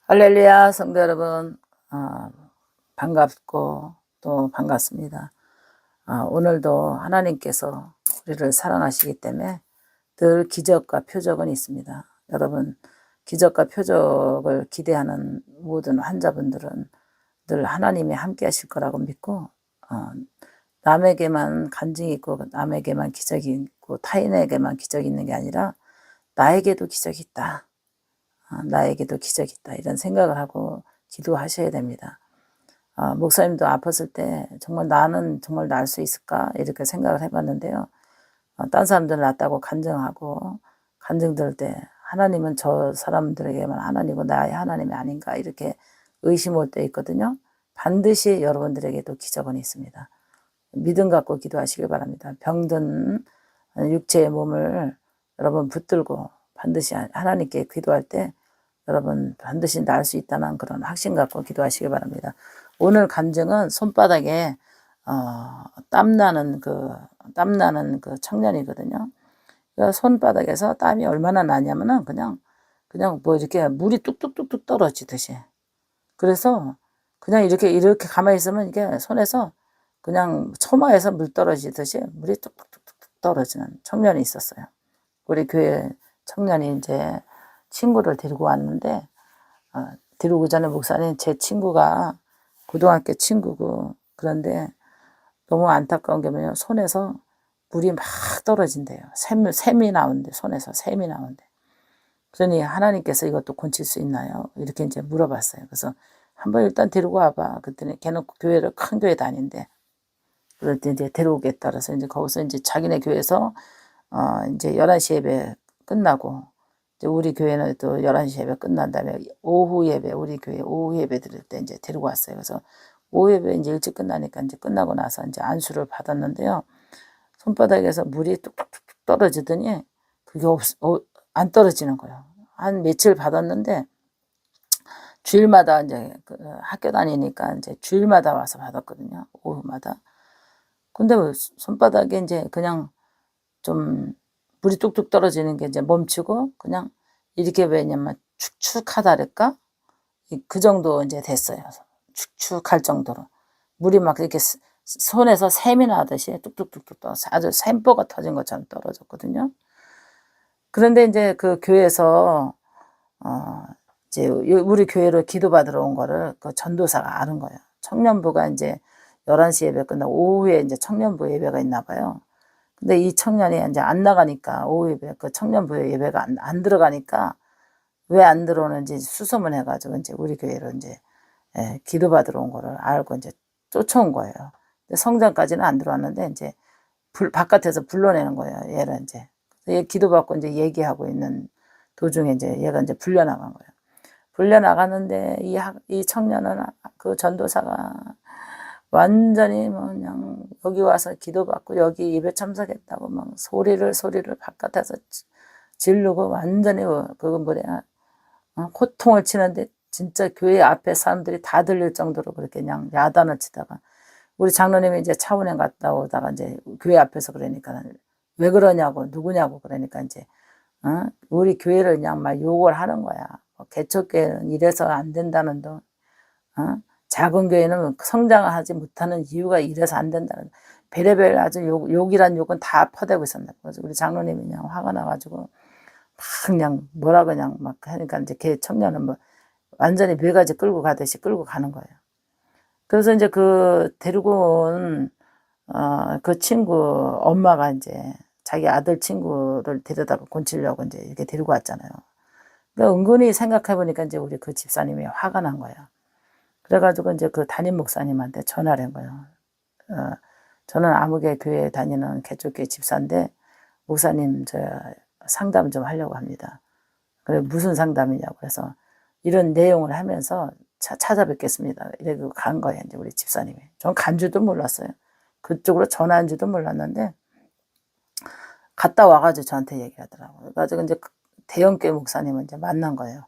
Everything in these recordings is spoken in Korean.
할렐루야, 성도 여러분, 어, 반갑고 또 반갑습니다. 오늘도 하나님께서 우리를 사랑하시기 때문에 늘 기적과 표적은 있습니다. 여러분, 기적과 표적을 기대하는 모든 환자분들은 늘 하나님이 함께 하실 거라고 믿고, 남에게만 간증이 있고 남에게만 기적이 있고 타인에게만 기적이 있는 게 아니라 나에게도 기적이 있다. 나에게도 기적이 있다. 이런 생각을 하고 기도하셔야 됩니다. 목사님도 아팠을 때 정말 나는 정말 날 수 있을까? 이렇게 생각을 해봤는데요. 딴 사람들은 낫다고 간증하고 간증 들을 때 하나님은 저 사람들에게만 하나님이고 나의 하나님이 아닌가 이렇게 의심 올 때 있거든요. 반드시 여러분들에게도 기적은 있습니다. 믿음 갖고 기도하시길 바랍니다. 병든 육체의 몸을 여러분 붙들고 반드시 하나님께 기도할 때 여러분 반드시 나을 수 있다는 그런 확신 갖고 기도하시기 바랍니다. 오늘 간증은 손바닥에 땀나는 그 청년이거든요. 그러니까 손바닥에서 땀이 얼마나 나냐면은 그냥 뭐 이렇게 물이 뚝뚝뚝뚝 떨어지듯이. 그래서 그냥 이렇게 가만히 있으면 이게 손에서 그냥 처마에서 물 떨어지듯이 물이 뚝뚝뚝뚝 떨어지는 청년이 있었어요. 우리 교회 청년이 이제 친구를 데리고 왔는데, 데리고 전에 목사님 제 친구가 고등학교 친구고, 그런데 너무 안타까운 게 뭐냐면 손에서 물이 막 떨어진대요. 샘이 나온대, 손에서 샘이 나온대. 그러니 하나님께서 이것도 고칠 수 있나요? 이렇게 이제 물어봤어요. 그래서 한번 일단 데리고 와봐. 그랬더니 걔는 교회를 큰 교회 다닌대. 그럴 때 이제 데려오겠다. 그래서 이제 거기서 이제 자기네 교회에서 이제 11시 예배 끝나고, 이제 우리 교회는 또 11시 예배 끝난 다음에 오후 예배, 우리 교회 오후 예배 드릴 때 이제 데리고 왔어요. 그래서 오후 예배 이제 일찍 끝나니까 이제 끝나고 나서 이제 안수를 받았는데요. 손바닥에서 물이 뚝뚝뚝 떨어지더니 그게 안 떨어지는 거예요. 한 며칠 받았는데 주일마다 이제 학교 다니니까 이제 주일마다 와서 받았거든요. 오후마다. 근데 손바닥에 이제 그냥 좀 물이 뚝뚝 떨어지는 게 이제 멈추고 그냥 이렇게 왜냐면 축축하다랄까? 그 정도 이제 됐어요. 축축할 정도로. 물이 막 이렇게 손에서 샘이 나듯이 뚝뚝뚝뚝 떨어져 아주 샘보가 터진 것처럼 떨어졌거든요. 그런데 이제 그 교회에서 이제 우리 교회로 기도받으러 온 거를 그 전도사가 아는 거예요. 청년부가 이제 11시 예배 끝나고 오후에 이제 청년부 예배가 있나 봐요. 근데 이 청년이 이제 안 나가니까 오후 예배 그 청년부 예배가 안 들어가니까 왜 안 들어오는지 수소문 해가지고 이제 우리 교회로 이제 기도받으러 온 거를 알고 이제 쫓아온 거예요. 근데 성전까지는 안 들어왔는데 이제 바깥에서 불러내는 거예요. 얘를 이제 얘 기도받고 이제 얘기하고 있는 도중에 이제 얘가 이제 불려나간 거예요. 불려나갔는데 이 청년은 그 전도사가 완전히 뭐 그냥 여기 와서 기도받고 여기 예배 참석했다고 막 소리를 바깥에서 지르고 완전히 그건 뭐냐 호통을 치는데 진짜 교회 앞에 사람들이 다 들릴 정도로 그렇게 그냥 야단을 치다가 우리 장로님이 이제 차원에 갔다 오다가 이제 교회 앞에서 그러니까 왜 그러냐고 누구냐고 그러니까 이제 우리 교회를 그냥 막 욕을 하는 거야. 개척교회는 이래서 안 된다는 둥, 작은 교회는 성장을 하지 못하는 이유가 이래서 안 된다는 별의별 아주 욕이란 욕은 다 퍼대고 있었나. 그래서 우리 장로님이 그냥 화가 나가지고 막 그냥 뭐라 그냥 막 하니까 이제 걔 청년은 뭐 완전히 매가지 끌고 가듯이 끌고 가는 거예요. 그래서 이제 그 데리고 온 그 친구 엄마가 이제 자기 아들 친구를 데려다가 곤치려고 이제 이렇게 데리고 왔잖아요. 그러니까 은근히 생각해보니까 이제 우리 그 집사님이 화가 난 거예요. 그래가지고 이제 그 담임 목사님한테 전화를 한 거예요. 저는 아무개 교회에 다니는 개척교회 집사인데 목사님 저 상담 좀 하려고 합니다. 그래 무슨 상담이냐고 그래서 이런 내용을 하면서 찾아뵙겠습니다. 이러고 간 거예요. 이제 우리 집사님이. 전 간 줄도 몰랐어요. 그쪽으로 전화한 줄도 몰랐는데 갔다 와가지고 저한테 얘기하더라고요. 그래가지고 이제 대형교회 목사님을 이제 만난 거예요.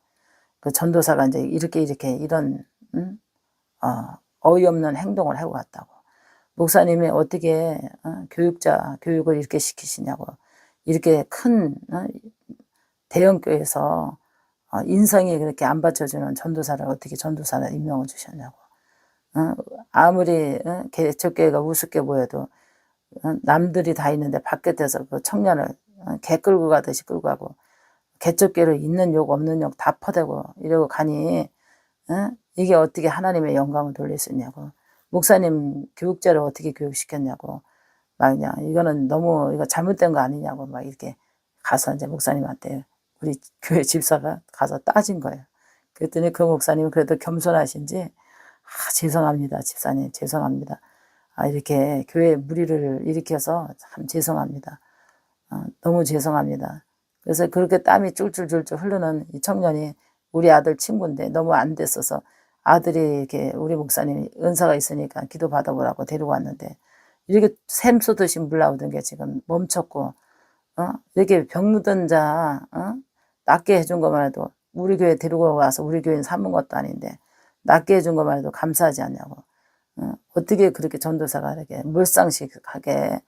그 전도사가 이제 이렇게 이런 어이없는 행동을 하고 갔다고. 목사님이 어떻게 교육을 이렇게 시키시냐고. 이렇게 큰 대형교회에서 인성이 그렇게 안 받쳐주는 전도사를 어떻게 전도사를 임명을 주셨냐고. 아무리 개척교회가 우습게 보여도 남들이 다 있는데 바깥에서 그 청년을 개 끌고 가듯이 끌고 가고 개척교회로 있는 욕 없는 욕 다 퍼대고 이러고 가니 이게 어떻게 하나님의 영광을 돌릴 수 있냐고. 목사님 교육자를 어떻게 교육시켰냐고. 막 그냥 이거는 너무 이거 잘못된 거 아니냐고 막 이렇게 가서 이제 목사님한테 우리 교회 집사가 가서 따진 거예요. 그랬더니 그 목사님은 그래도 겸손하신지 죄송합니다 집사님 죄송합니다. 이렇게 교회 무리를 일으켜서 참 죄송합니다. 너무 죄송합니다. 그래서 그렇게 땀이 쫄쫄쫄쫄 흐르는 이 청년이 우리 아들 친구인데 너무 안 됐어서 아들이 이렇게 우리 목사님이 은사가 있으니까 기도 받아보라고 데리고 왔는데 이렇게 샘 쏟듯이 물 나오던 게 지금 멈췄고 이렇게 병 묻은 자 낫게 해준 것만 해도 우리 교회 데리고 와서 우리 교회는 삼은 것도 아닌데 낫게 해준 것만 해도 감사하지 않냐고. 어떻게 그렇게 전도사가 이렇게 몰상식하게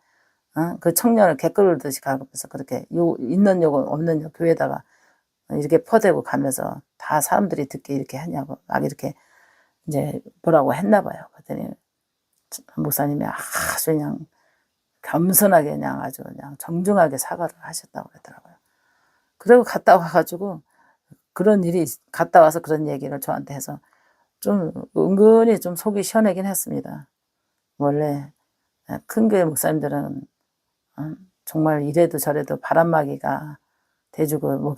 그 청년을 개끌듯이 가면서 그렇게 있는 욕은 없는 욕 교회에다가 이렇게 퍼대고 가면서 다 사람들이 듣게 이렇게 하냐고 막 이렇게 이제 뭐라고 했나 봐요. 그랬더니 목사님이 아주 그냥 겸손하게 그냥 아주 그냥 정중하게 사과를 하셨다고 그러더라고요. 그리고 갔다 와가지고 그런 일이 갔다 와서 그런 얘기를 저한테 해서 좀 은근히 좀 속이 시원하긴 했습니다. 원래 큰 교회 목사님들은 정말 이래도 저래도 바람막이가 돼주고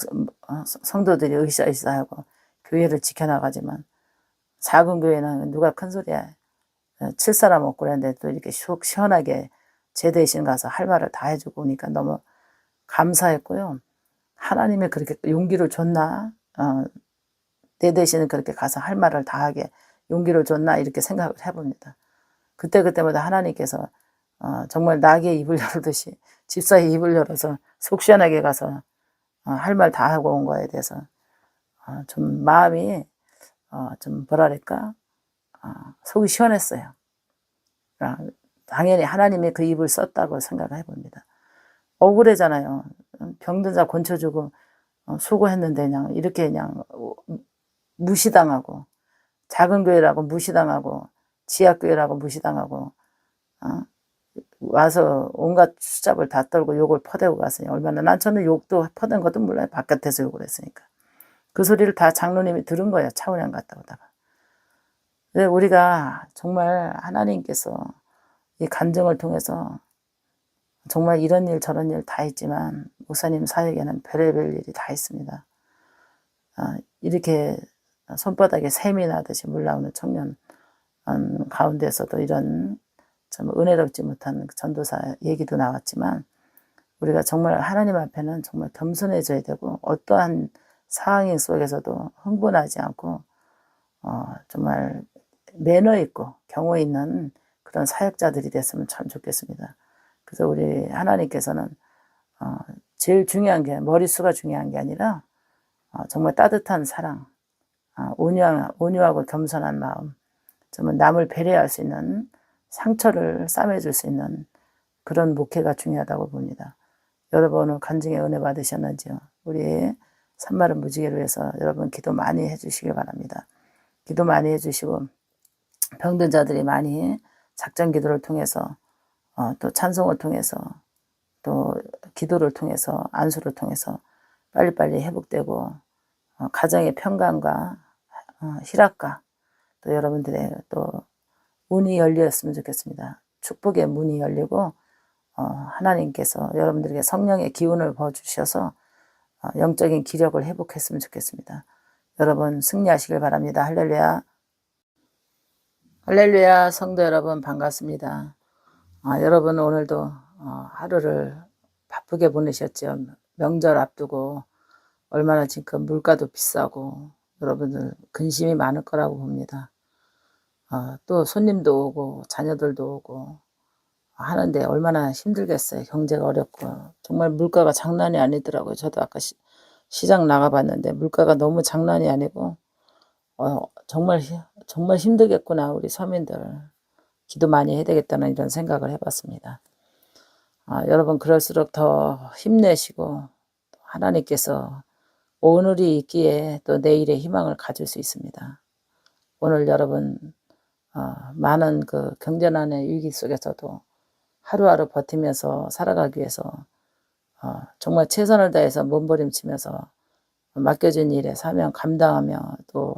성도들이 으쌰으쌰하고 교회를 지켜나가지만 작은 교회는 누가 큰 소리야 칠 사람 없고 그랬는데 또 이렇게 속 시원하게 제 대신 가서 할 말을 다 해주고 오니까 너무 감사했고요. 하나님이 그렇게 용기를 줬나 내 대신은 그렇게 가서 할 말을 다 하게 용기를 줬나 이렇게 생각을 해봅니다. 그때마다 하나님께서 정말 낙의 입을 열듯이 집사의 입을 열어서 속 시원하게 가서 할 말 다 하고 온 거에 대해서 좀 마음이 좀 뭐랄까 속이 시원했어요. 당연히 하나님이 그 입을 썼다고 생각을 해봅니다. 억울하잖아요. 병든 자 건쳐주고 수고했는데 그냥 이렇게 그냥 무시당하고 작은 교회라고 무시당하고 지하교회라고 무시당하고 와서 온갖 수잡을 다 떨고 욕을 퍼대고 갔으니 얼마나 저는 욕도 퍼댄 것도 몰라요. 바깥에서 욕을 했으니까. 그 소리를 다 장로님이 들은 거예요. 차원양 갔다 오다가. 근데 우리가 정말 하나님께서 이 간증을 통해서 정말 이런 일 저런 일 다 있지만 목사님 사역에는 별의별 일이 다 있습니다. 이렇게 손바닥에 샘이 나듯이 물 나오는 청년 가운데서도 이런 좀 은혜롭지 못한 전도사 얘기도 나왔지만 우리가 정말 하나님 앞에는 정말 겸손해져야 되고 어떠한 상황 속에서도 흥분하지 않고 정말 매너 있고 경호 있는 그런 사역자들이 됐으면 참 좋겠습니다. 그래서 우리 하나님께서는 제일 중요한 게 머릿수가 중요한 게 아니라 정말 따뜻한 사랑, 온유하고 겸손한 마음, 정말 남을 배려할 수 있는 상처를 싸매줄 수 있는 그런 목회가 중요하다고 봅니다. 여러분 오늘 간증의 은혜 받으셨는지요? 우리 산마른 무지개를 위해서 여러분 기도 많이 해주시길 바랍니다. 기도 많이 해주시고 병든 자들이 많이 작전 기도를 통해서 또 찬송을 통해서 또 기도를 통해서 안수를 통해서 빨리빨리 회복되고 가정의 평강과 희락과 또 여러분들의 또 문이 열렸으면 좋겠습니다. 축복의 문이 열리고 하나님께서 여러분들에게 성령의 기운을 부어주셔서 영적인 기력을 회복했으면 좋겠습니다. 여러분 승리하시길 바랍니다. 할렐루야. 할렐루야. 성도 여러분 반갑습니다. 여러분 오늘도 하루를 바쁘게 보내셨죠. 명절 앞두고 얼마나 지금 물가도 비싸고 여러분들 근심이 많을 거라고 봅니다. 또 손님도 오고 자녀들도 오고 하는데 얼마나 힘들겠어요. 경제가 어렵고 정말 물가가 장난이 아니더라고요. 저도 아까 시장 나가봤는데 물가가 너무 장난이 아니고 정말 힘들겠구나 우리 서민들. 기도 많이 해야 되겠다는 이런 생각을 해봤습니다. 여러분 그럴수록 더 힘내시고 하나님께서 오늘이 있기에 또 내일의 희망을 가질 수 있습니다. 오늘 여러분 많은 그 경제난의 위기 속에서도 하루하루 버티면서 살아가기 위해서 정말 최선을 다해서 몸부림치면서 맡겨진 일에 사명 감당하며 또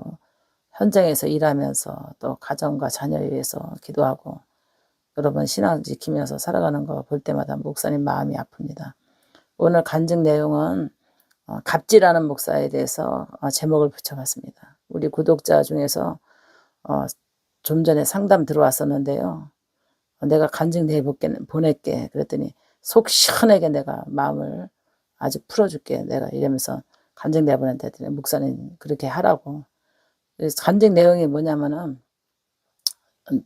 현장에서 일하면서 또 가정과 자녀를 위해서 기도하고 여러분 신앙 지키면서 살아가는 거 볼 때마다 목사님 마음이 아픕니다. 오늘 간증 내용은 갑질하는 목사에 대해서 제목을 붙여봤습니다. 우리 구독자 중에서 좀 전에 상담 들어왔었는데요. 내가 간증 보낼게. 그랬더니 속 시원하게 내가 마음을 아주 풀어줄게. 내가 이러면서 간증 내보냈더니 목사님 그렇게 하라고. 간증 내용이 뭐냐면은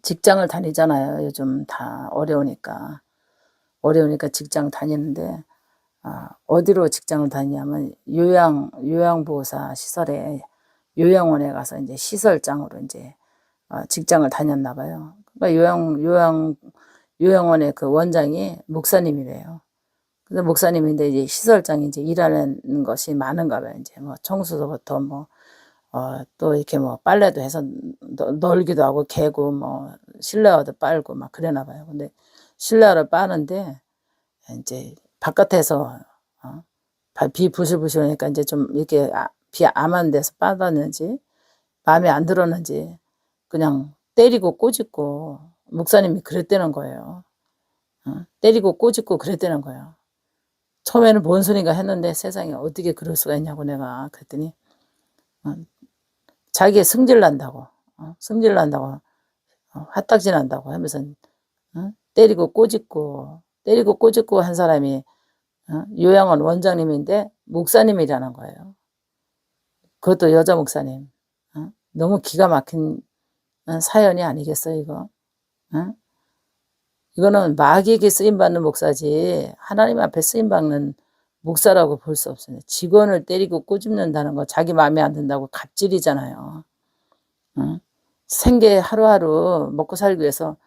직장을 다니잖아요. 요즘 다 어려우니까 직장 다니는데 어디로 직장을 다니냐면 요양보호사 시설에 요양원에 가서 이제 시설장으로 이제 직장을 다녔나 봐요. 그러니까 요양원의 그 원장이 목사님이래요. 근데 목사님인데 이제 시설장이 이제 일하는 것이 많은가 봐요. 이제 뭐 청소부터 또 이렇게 뭐 빨래도 해서 널기도 하고 개고 뭐 실내화도 빨고 막 그러나 봐요. 근데 실내화를 빠는데 이제 바깥에서 비 부실부실 오니까 이제 좀 이렇게 비 암한 데서 빠졌는지 마음에 안 들었는지 그냥 때리고 꼬집고 목사님이 그랬다는 거예요. 때리고 꼬집고 그랬다는 거예요. 처음에는 뭔 소린가 했는데 세상에 어떻게 그럴 수가 있냐고 내가 그랬더니 자기의 승질 난다고 화딱지 난다고 하면서 때리고 꼬집고 한 사람이 요양원 원장님인데 목사님이라는 거예요. 그것도 여자 목사님. 너무 기가 막힌 사연이 아니겠어요 이거. 이거는 마귀에게 쓰임받는 목사지 하나님 앞에 쓰임받는 목사라고 볼 수 없어요. 직원을 때리고 꼬집는다는 거 자기 마음에 안 든다고 갑질이잖아요. 생계 하루하루 먹고 살기 위해서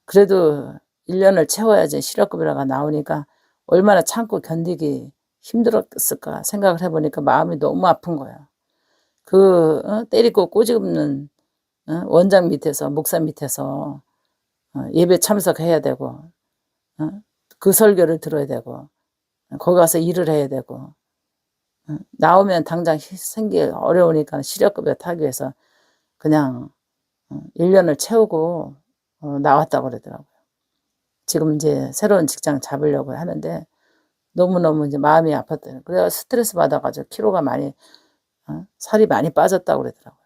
그래도 1년을 채워야지 실업급여가 나오니까 얼마나 참고 견디기 힘들었을까 생각을 해보니까 마음이 너무 아픈 거예요. 때리고 꼬집는 원장 밑에서 목사 밑에서 예배 참석해야 되고 그 설교를 들어야 되고 거기 가서 일을 해야 되고 나오면 당장 생기 어려우니까 실업급여 타기 위해서 그냥 1년을 채우고 나왔다고 그러더라고요. 지금 이제 새로운 직장 잡으려고 하는데 너무너무 이제 마음이 아팠대요. 그래서 스트레스 받아가지고 키로가 많이 살이 많이 빠졌다고 그러더라고요.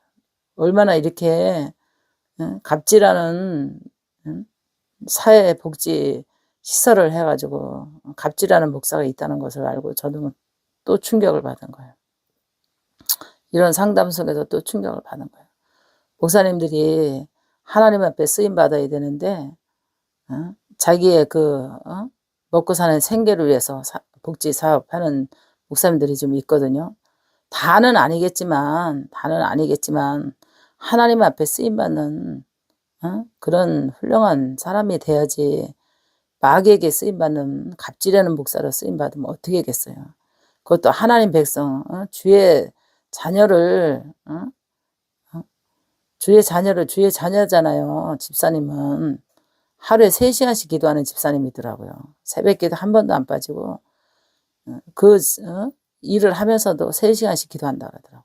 얼마나 이렇게 갑질하는 사회복지 시설을 해가지고 갑질하는 목사가 있다는 것을 알고 저도 또 충격을 받은 거예요. 이런 상담 속에서 또 충격을 받은 거예요. 목사님들이 하나님 앞에 쓰임 받아야 되는데 자기의 먹고 사는 생계를 위해서 복지 사업하는 목사님들이 좀 있거든요. 다는 아니겠지만 하나님 앞에 쓰임 받는 그런 훌륭한 사람이 돼야지 마귀에게 쓰임 받는 갑질하는 목사로 쓰임 받으면 어떻게 하겠어요. 그것도 하나님 백성 주의 자녀를 주의 자녀잖아요. 집사님은 하루에 3시간씩 기도하는 집사님이더라고요. 새벽기도 한 번도 안 빠지고 일을 하면서도 3시간씩 기도한다 그러더라고요.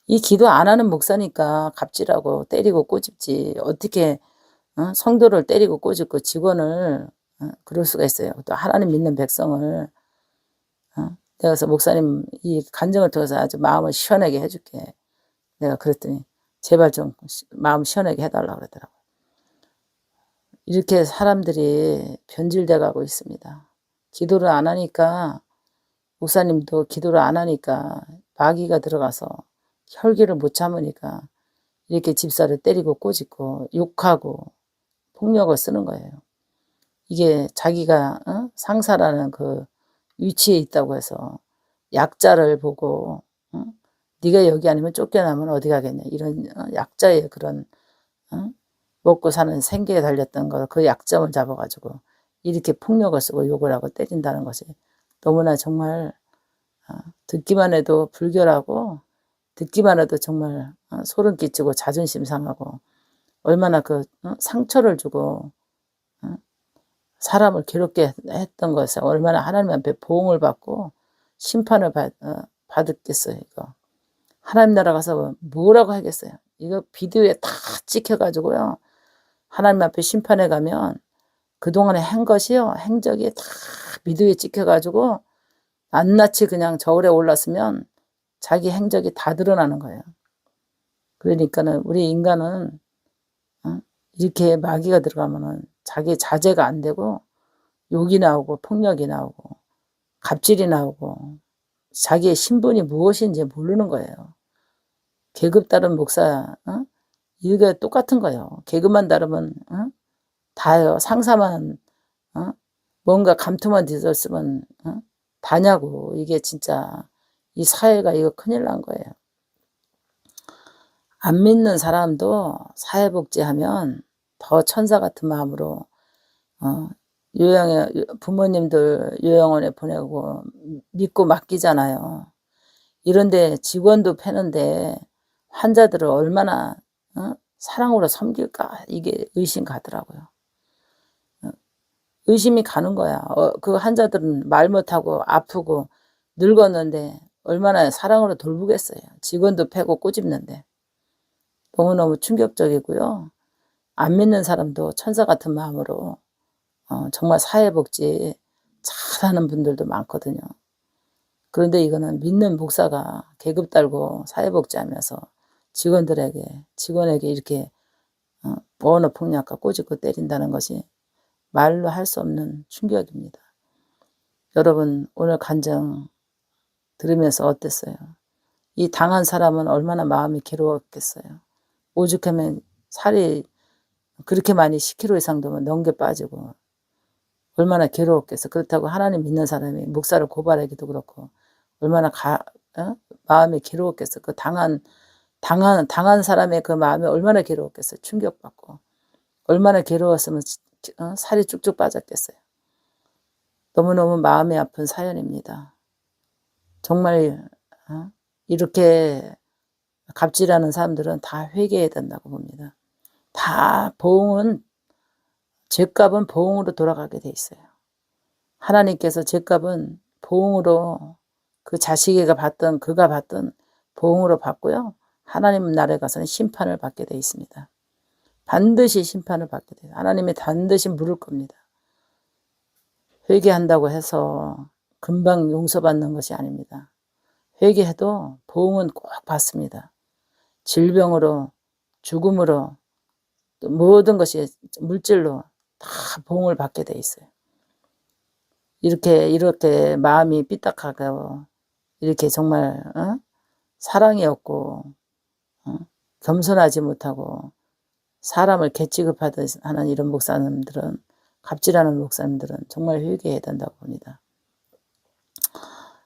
이 기도 안 하는 목사니까 갑질하고 때리고 꼬집지 어떻게 성도를 때리고 꼬집고 직원을 그럴 수가 있어요. 또 하나님 믿는 백성을 그래서 목사님 이 간증을 통해서 아주 마음을 시원하게 해줄게. 내가 그랬더니 제발 좀 마음 시원하게 해달라고 그러더라고요. 이렇게 사람들이 변질돼 가고 있습니다. 기도를 안 하니까 목사님도 기도를 안 하니까 마귀가 들어가서 혈기를 못 참으니까 이렇게 집사를 때리고 꼬집고 욕하고 폭력을 쓰는 거예요. 이게 자기가 상사라는 그 위치에 있다고 해서 약자를 보고 네가 여기 아니면 쫓겨나면 어디 가겠냐 이런 약자의 그런 먹고 사는 생계에 달렸던 거 그 약점을 잡아가지고 이렇게 폭력을 쓰고 욕을 하고 때린다는 것이 너무나 정말 듣기만 해도 불결하고 듣기만 해도 정말 소름 끼치고 자존심 상하고 얼마나 그 상처를 주고 사람을 괴롭게 했던 것에 얼마나 하나님 앞에 보응을 받고 심판을 받았겠어요. 이거 하나님 나라 가서 뭐라고 하겠어요. 이거 비디오에 다 찍혀가지고요. 하나님 앞에 심판해 가면 그동안에 한 것이요, 행적이 다 비디오에 찍혀가지고 낱낱이 그냥 저울에 올랐으면 자기 행적이 다 드러나는 거예요. 그러니까는 우리 인간은 이렇게 마귀가 들어가면은 자기 자제가 안 되고 욕이 나오고 폭력이 나오고 갑질이 나오고 자기의 신분이 무엇인지 모르는 거예요. 계급 다른 목사, 이게 똑같은 거예요. 계급만 다르면 다요. 상사만 뭔가 감투만 뒤졌으면 다냐고. 이게 진짜 이 사회가 이거 큰일 난 거예요. 안 믿는 사람도 사회복지하면 더 천사 같은 마음으로 요양에 부모님들 요양원에 보내고 믿고 맡기잖아요. 이런데 직원도 패는데 환자들을 얼마나 사랑으로 섬길까 이게 의심 가더라고요. 의심이 가는 거야. 그 환자들은 말 못하고 아프고 늙었는데 얼마나 사랑으로 돌보겠어요. 직원도 패고 꼬집는데. 너무너무 충격적이고요. 안 믿는 사람도 천사 같은 마음으로 정말 사회복지 잘하는 분들도 많거든요. 그런데 이거는 믿는 목사가 계급 달고 사회복지하면서 직원에게 이렇게 언어폭력과 꼬집고 때린다는 것이 말로 할 수 없는 충격입니다. 여러분 오늘 간증 들으면서 어땠어요? 이 당한 사람은 얼마나 마음이 괴로웠겠어요. 오죽하면 살이 그렇게 많이 10kg 이상 되면 넘게 빠지고 얼마나 괴로웠겠어. 그렇다고 하나님 믿는 사람이 목사를 고발하기도 그렇고 얼마나 마음이 괴로웠겠어. 그 당한 사람의 그 마음이 얼마나 괴로웠겠어. 충격받고 얼마나 괴로웠으면 살이 쭉쭉 빠졌겠어요. 너무너무 마음이 아픈 사연입니다. 정말 이렇게 갑질하는 사람들은 다 회개해야 된다고 봅니다. 다 죄값은 보응으로 돌아가게 돼 있어요. 하나님께서 죄값은 보응으로 그가 받던 보응으로 받고요. 하나님 나라에 가서는 심판을 받게 돼 있습니다. 반드시 심판을 받게 돼요. 하나님이 반드시 물을 겁니다. 회개한다고 해서 금방 용서받는 것이 아닙니다. 회개해도 보응은 꼭 받습니다. 질병으로, 죽음으로, 모든 것이 물질로 다 보응을 받게 돼 있어요. 이렇게 마음이 삐딱하고 이렇게 정말 사랑이 없고 겸손하지 못하고 사람을 개취급하는 이런 목사님들은 갑질하는 목사님들은 정말 회개해야 된다고 봅니다.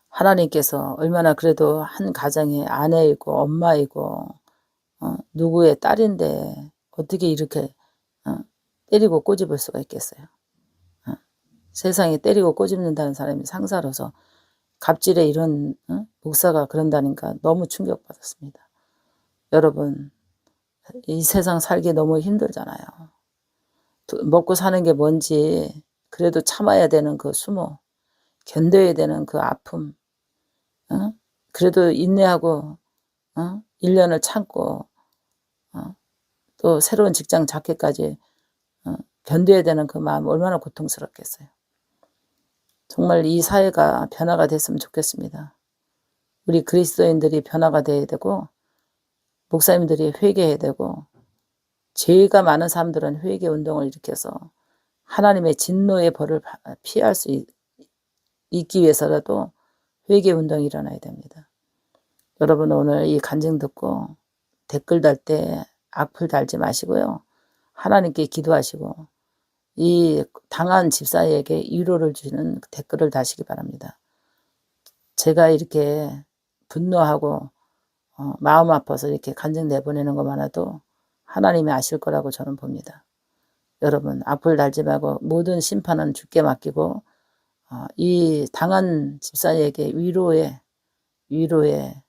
하나님께서 얼마나 그래도 한 가정의 아내이고 엄마이고 누구의 딸인데 어떻게 이렇게 때리고 꼬집을 수가 있겠어요. 세상에 때리고 꼬집는다는 사람이 상사로서 갑질에 이런 목사가 그런다니까 너무 충격받았습니다. 여러분 이 세상 살기 너무 힘들잖아요. 먹고 사는 게 뭔지 그래도 참아야 되는 그 수모, 견뎌야 되는 그 아픔, 그래도 인내하고 1년을 참고 또 새로운 직장 잡기까지 견뎌야 되는 그 마음 얼마나 고통스럽겠어요. 정말 이 사회가 변화가 됐으면 좋겠습니다. 우리 그리스도인들이 변화가 돼야 되고 목사님들이 회개해야 되고 죄가 많은 사람들은 회개 운동을 일으켜서 하나님의 진노의 벌을 피할 수 있기 위해서라도 회개 운동이 일어나야 됩니다. 여러분 오늘 이 간증 듣고 댓글 달 때 악플 달지 마시고요. 하나님께 기도하시고 이 당한 집사에게 위로를 주는 댓글을 다시기 바랍니다. 제가 이렇게 분노하고 마음 아파서 이렇게 간증 내보내는 것만으로도 하나님이 아실 거라고 저는 봅니다. 여러분 악플 달지 말고 모든 심판은 주께 맡기고 이 당한 집사에게 위로의 위로의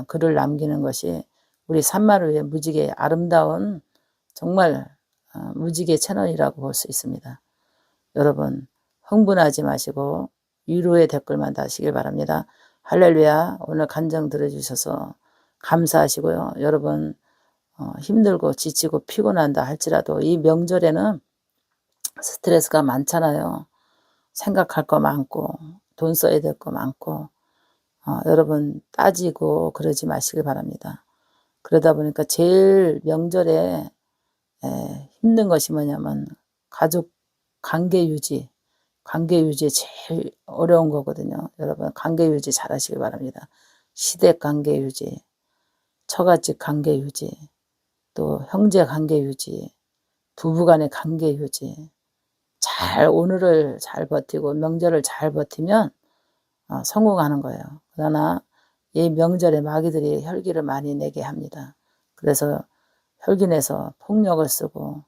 글을 남기는 것이 우리 산마루의 무지개 아름다운 정말 무지개 채널이라고 볼 수 있습니다. 여러분 흥분하지 마시고 위로의 댓글만 다시길 바랍니다. 할렐루야. 오늘 간증 들어주셔서 감사하시고요. 여러분 힘들고 지치고 피곤한다 할지라도 이 명절에는 스트레스가 많잖아요. 생각할 거 많고 돈 써야 될 거 많고 여러분 따지고 그러지 마시길 바랍니다. 그러다 보니까 제일 명절에 힘든 것이 뭐냐면 가족 관계 유지 제일 어려운 거거든요. 여러분 관계 유지 잘 하시길 바랍니다. 시댁 관계 유지, 처갓집 관계 유지, 또 형제 관계 유지, 부부간의 관계 유지 잘 오늘을 잘 버티고 명절을 잘 버티면 성공하는 거예요. 그러나 이 명절에 마귀들이 혈기를 많이 내게 합니다. 그래서 혈기 내서 폭력을 쓰고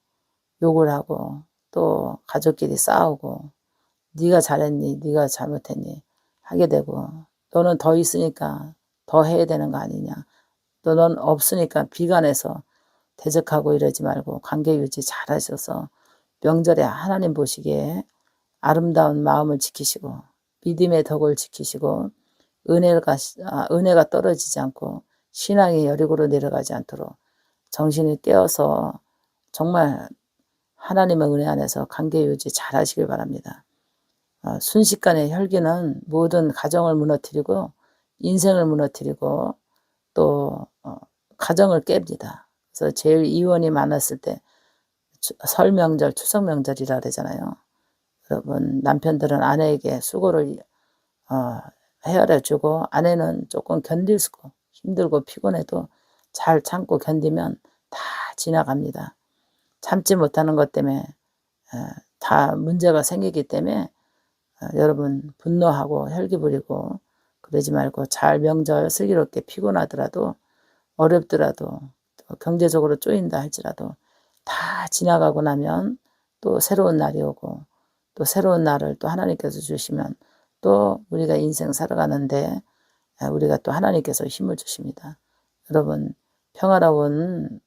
욕을 하고 또 가족끼리 싸우고 네가 잘했니 네가 잘못했니 하게 되고 너는 더 있으니까 더 해야 되는 거 아니냐 너는 없으니까 비관해서 대적하고 이러지 말고 관계 유지 잘 하셔서 명절에 하나님 보시기에 아름다운 마음을 지키시고 믿음의 덕을 지키시고 은혜가 떨어지지 않고 신앙이 여리고로 내려가지 않도록 정신이 깨어서 정말 하나님의 은혜 안에서 관계 유지 잘 하시길 바랍니다. 순식간에 혈기는 모든 가정을 무너뜨리고 인생을 무너뜨리고 또 가정을 깹니다. 그래서 제일 이혼이 많았을 때 설 명절, 추석 명절이라 그러잖아요. 여러분 남편들은 아내에게 수고를 헤아려주고 아내는 조금 견딜 수고 힘들고 피곤해도 잘 참고 견디면 다 지나갑니다. 참지 못하는 것 때문에 다 문제가 생기기 때문에 여러분 분노하고 혈기 부리고 그러지 말고 잘 명절 슬기롭게 피곤하더라도 어렵더라도 경제적으로 쪼인다 할지라도 다 지나가고 나면 또 새로운 날이 오고 또 새로운 날을 또 하나님께서 주시면 또 우리가 인생 살아가는데 우리가 또 하나님께서 힘을 주십니다. 여러분 평화로운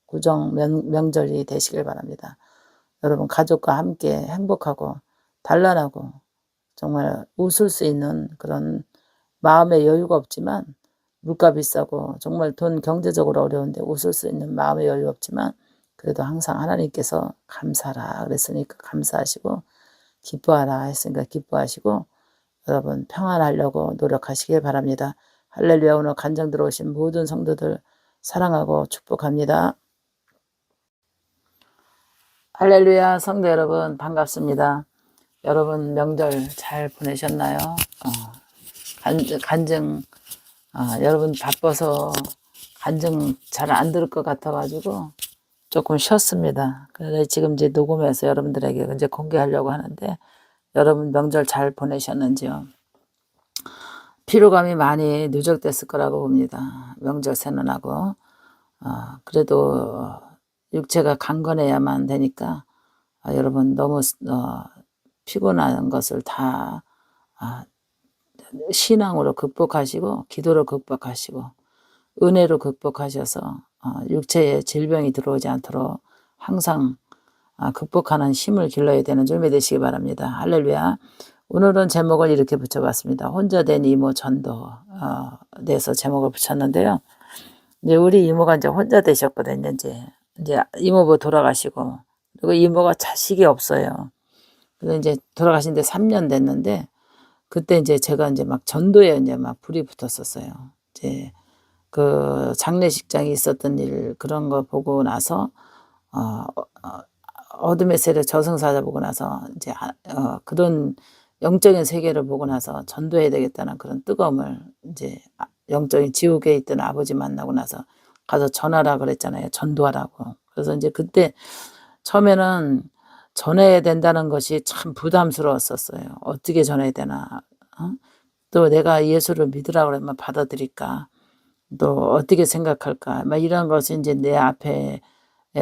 구정 명절이 되시길 바랍니다. 여러분 가족과 함께 행복하고 단란하고 정말 웃을 수 있는 그런 마음의 여유가 없지만 물가 비싸고 정말 돈 경제적으로 어려운데 웃을 수 있는 마음의 여유 없지만 그래도 항상 하나님께서 감사하라 그랬으니까 감사하시고 기뻐하라 했으니까 기뻐하시고 여러분 평안하려고 노력하시길 바랍니다. 할렐루야. 오늘 간증 들어오신 모든 성도들 사랑하고 축복합니다. 할렐루야. 성도 여러분 반갑습니다. 여러분 명절 잘 보내셨나요? 간증 여러분 바빠서 간증 잘 안 들을 것 같아가지고 조금 쉬었습니다. 그래서 지금 이제 녹음해서 여러분들에게 이제 공개하려고 하는데 여러분 명절 잘 보내셨는지요? 피로감이 많이 누적됐을 거라고 봅니다. 명절 세는하고 그래도 육체가 강건해야만 되니까 여러분 너무 피곤한 것을 다 신앙으로 극복하시고 기도로 극복하시고 은혜로 극복하셔서 육체에 질병이 들어오지 않도록 항상 극복하는 힘을 길러야 되는 준비 되시기 바랍니다. 할렐루야. 오늘은 제목을 이렇게 붙여봤습니다. 혼자 된 이모 전도 내서 제목을 붙였는데요. 이제 우리 이모가 이제 혼자 되셨거든요. 이제 이모부 돌아가시고 그리고 이모가 자식이 없어요. 그래서 이제 돌아가신 지 3년 됐는데 그때 이제 제가 이제 막 전도에 이제 막 불이 붙었었어요. 이제 그 장례식장이 있었던 일 그런 거 보고 나서 어둠의 세력 저승사자 보고 나서 이제 그런 영적인 세계를 보고 나서 전도해야 되겠다는 그런 뜨거움을 이제 영적인 지옥에 있던 아버지 만나고 나서 가서 전하라 그랬잖아요. 전도하라고. 그래서 이제 그때 처음에는 전해야 된다는 것이 참 부담스러웠었어요. 어떻게 전해야 되나. 또 내가 예수를 믿으라고 그러면 받아들일까. 또 어떻게 생각할까. 막 이런 것이 이제 내 앞에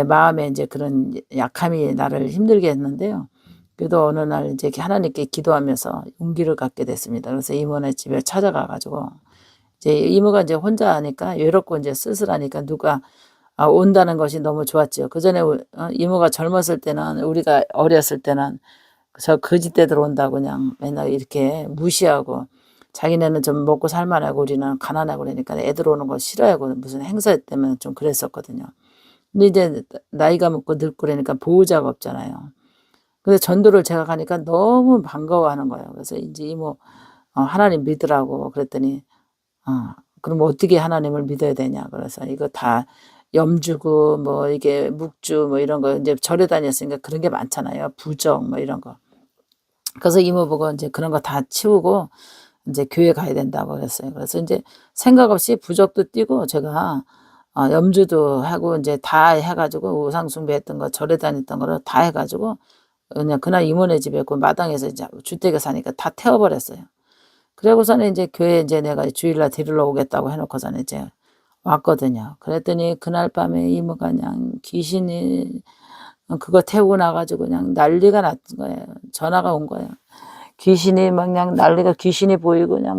마음에 이제 그런 약함이 나를 힘들게 했는데요. 그래도 어느 날 이제 하나님께 기도하면서 용기를 갖게 됐습니다. 그래서 이모네 집에 찾아가가지고 이제 이모가 이제 혼자 하니까 외롭고 이제 쓸쓸하니까 누가 온다는 것이 너무 좋았죠. 그전에 이모가 젊었을 때는, 우리가 어렸을 때는 저 거지떼들 온다고 그냥 맨날 이렇게 무시하고, 자기네는 좀 먹고 살만하고 우리는 가난하고 그러니까 애들 오는 거 싫어하고 무슨 행사 때문에 좀 그랬었거든요. 근데 이제 나이가 먹고 늙고 그러니까 보호자가 없잖아요. 근데 전도를 제가 가니까 너무 반가워하는 거예요. 그래서 이제 이모 하나님 믿으라고 그랬더니 그럼 어떻게 하나님을 믿어야 되냐. 그래서 이거 다 염주고 뭐 이게 묵주 뭐 이런 거 이제 절에 다녔으니까 그런 게 많잖아요. 부적 뭐 이런 거. 그래서 이모 보고 이제 그런 거 다 치우고 이제 교회 가야 된다고 그랬어요. 그래서 이제 생각 없이 부적도 띄고 제가 염주도 하고 이제 다 해가지고 우상 숭배했던 거 절에 다녔던 거를 다 해가지고 그냥 그날 이모네 집에 그 마당에서 이제 주택에 사니까 다 태워버렸어요. 그러고서는 이제 교회 이제 내가 주일날 데리러 오겠다고 해놓고서는 이제 왔거든요. 그랬더니 그날 밤에 이모가 그냥 귀신이 그거 태우고 나가지고 그냥 난리가 났던 거예요. 전화가 온 거예요. 귀신이 막 그냥 난리가, 귀신이 보이고 그냥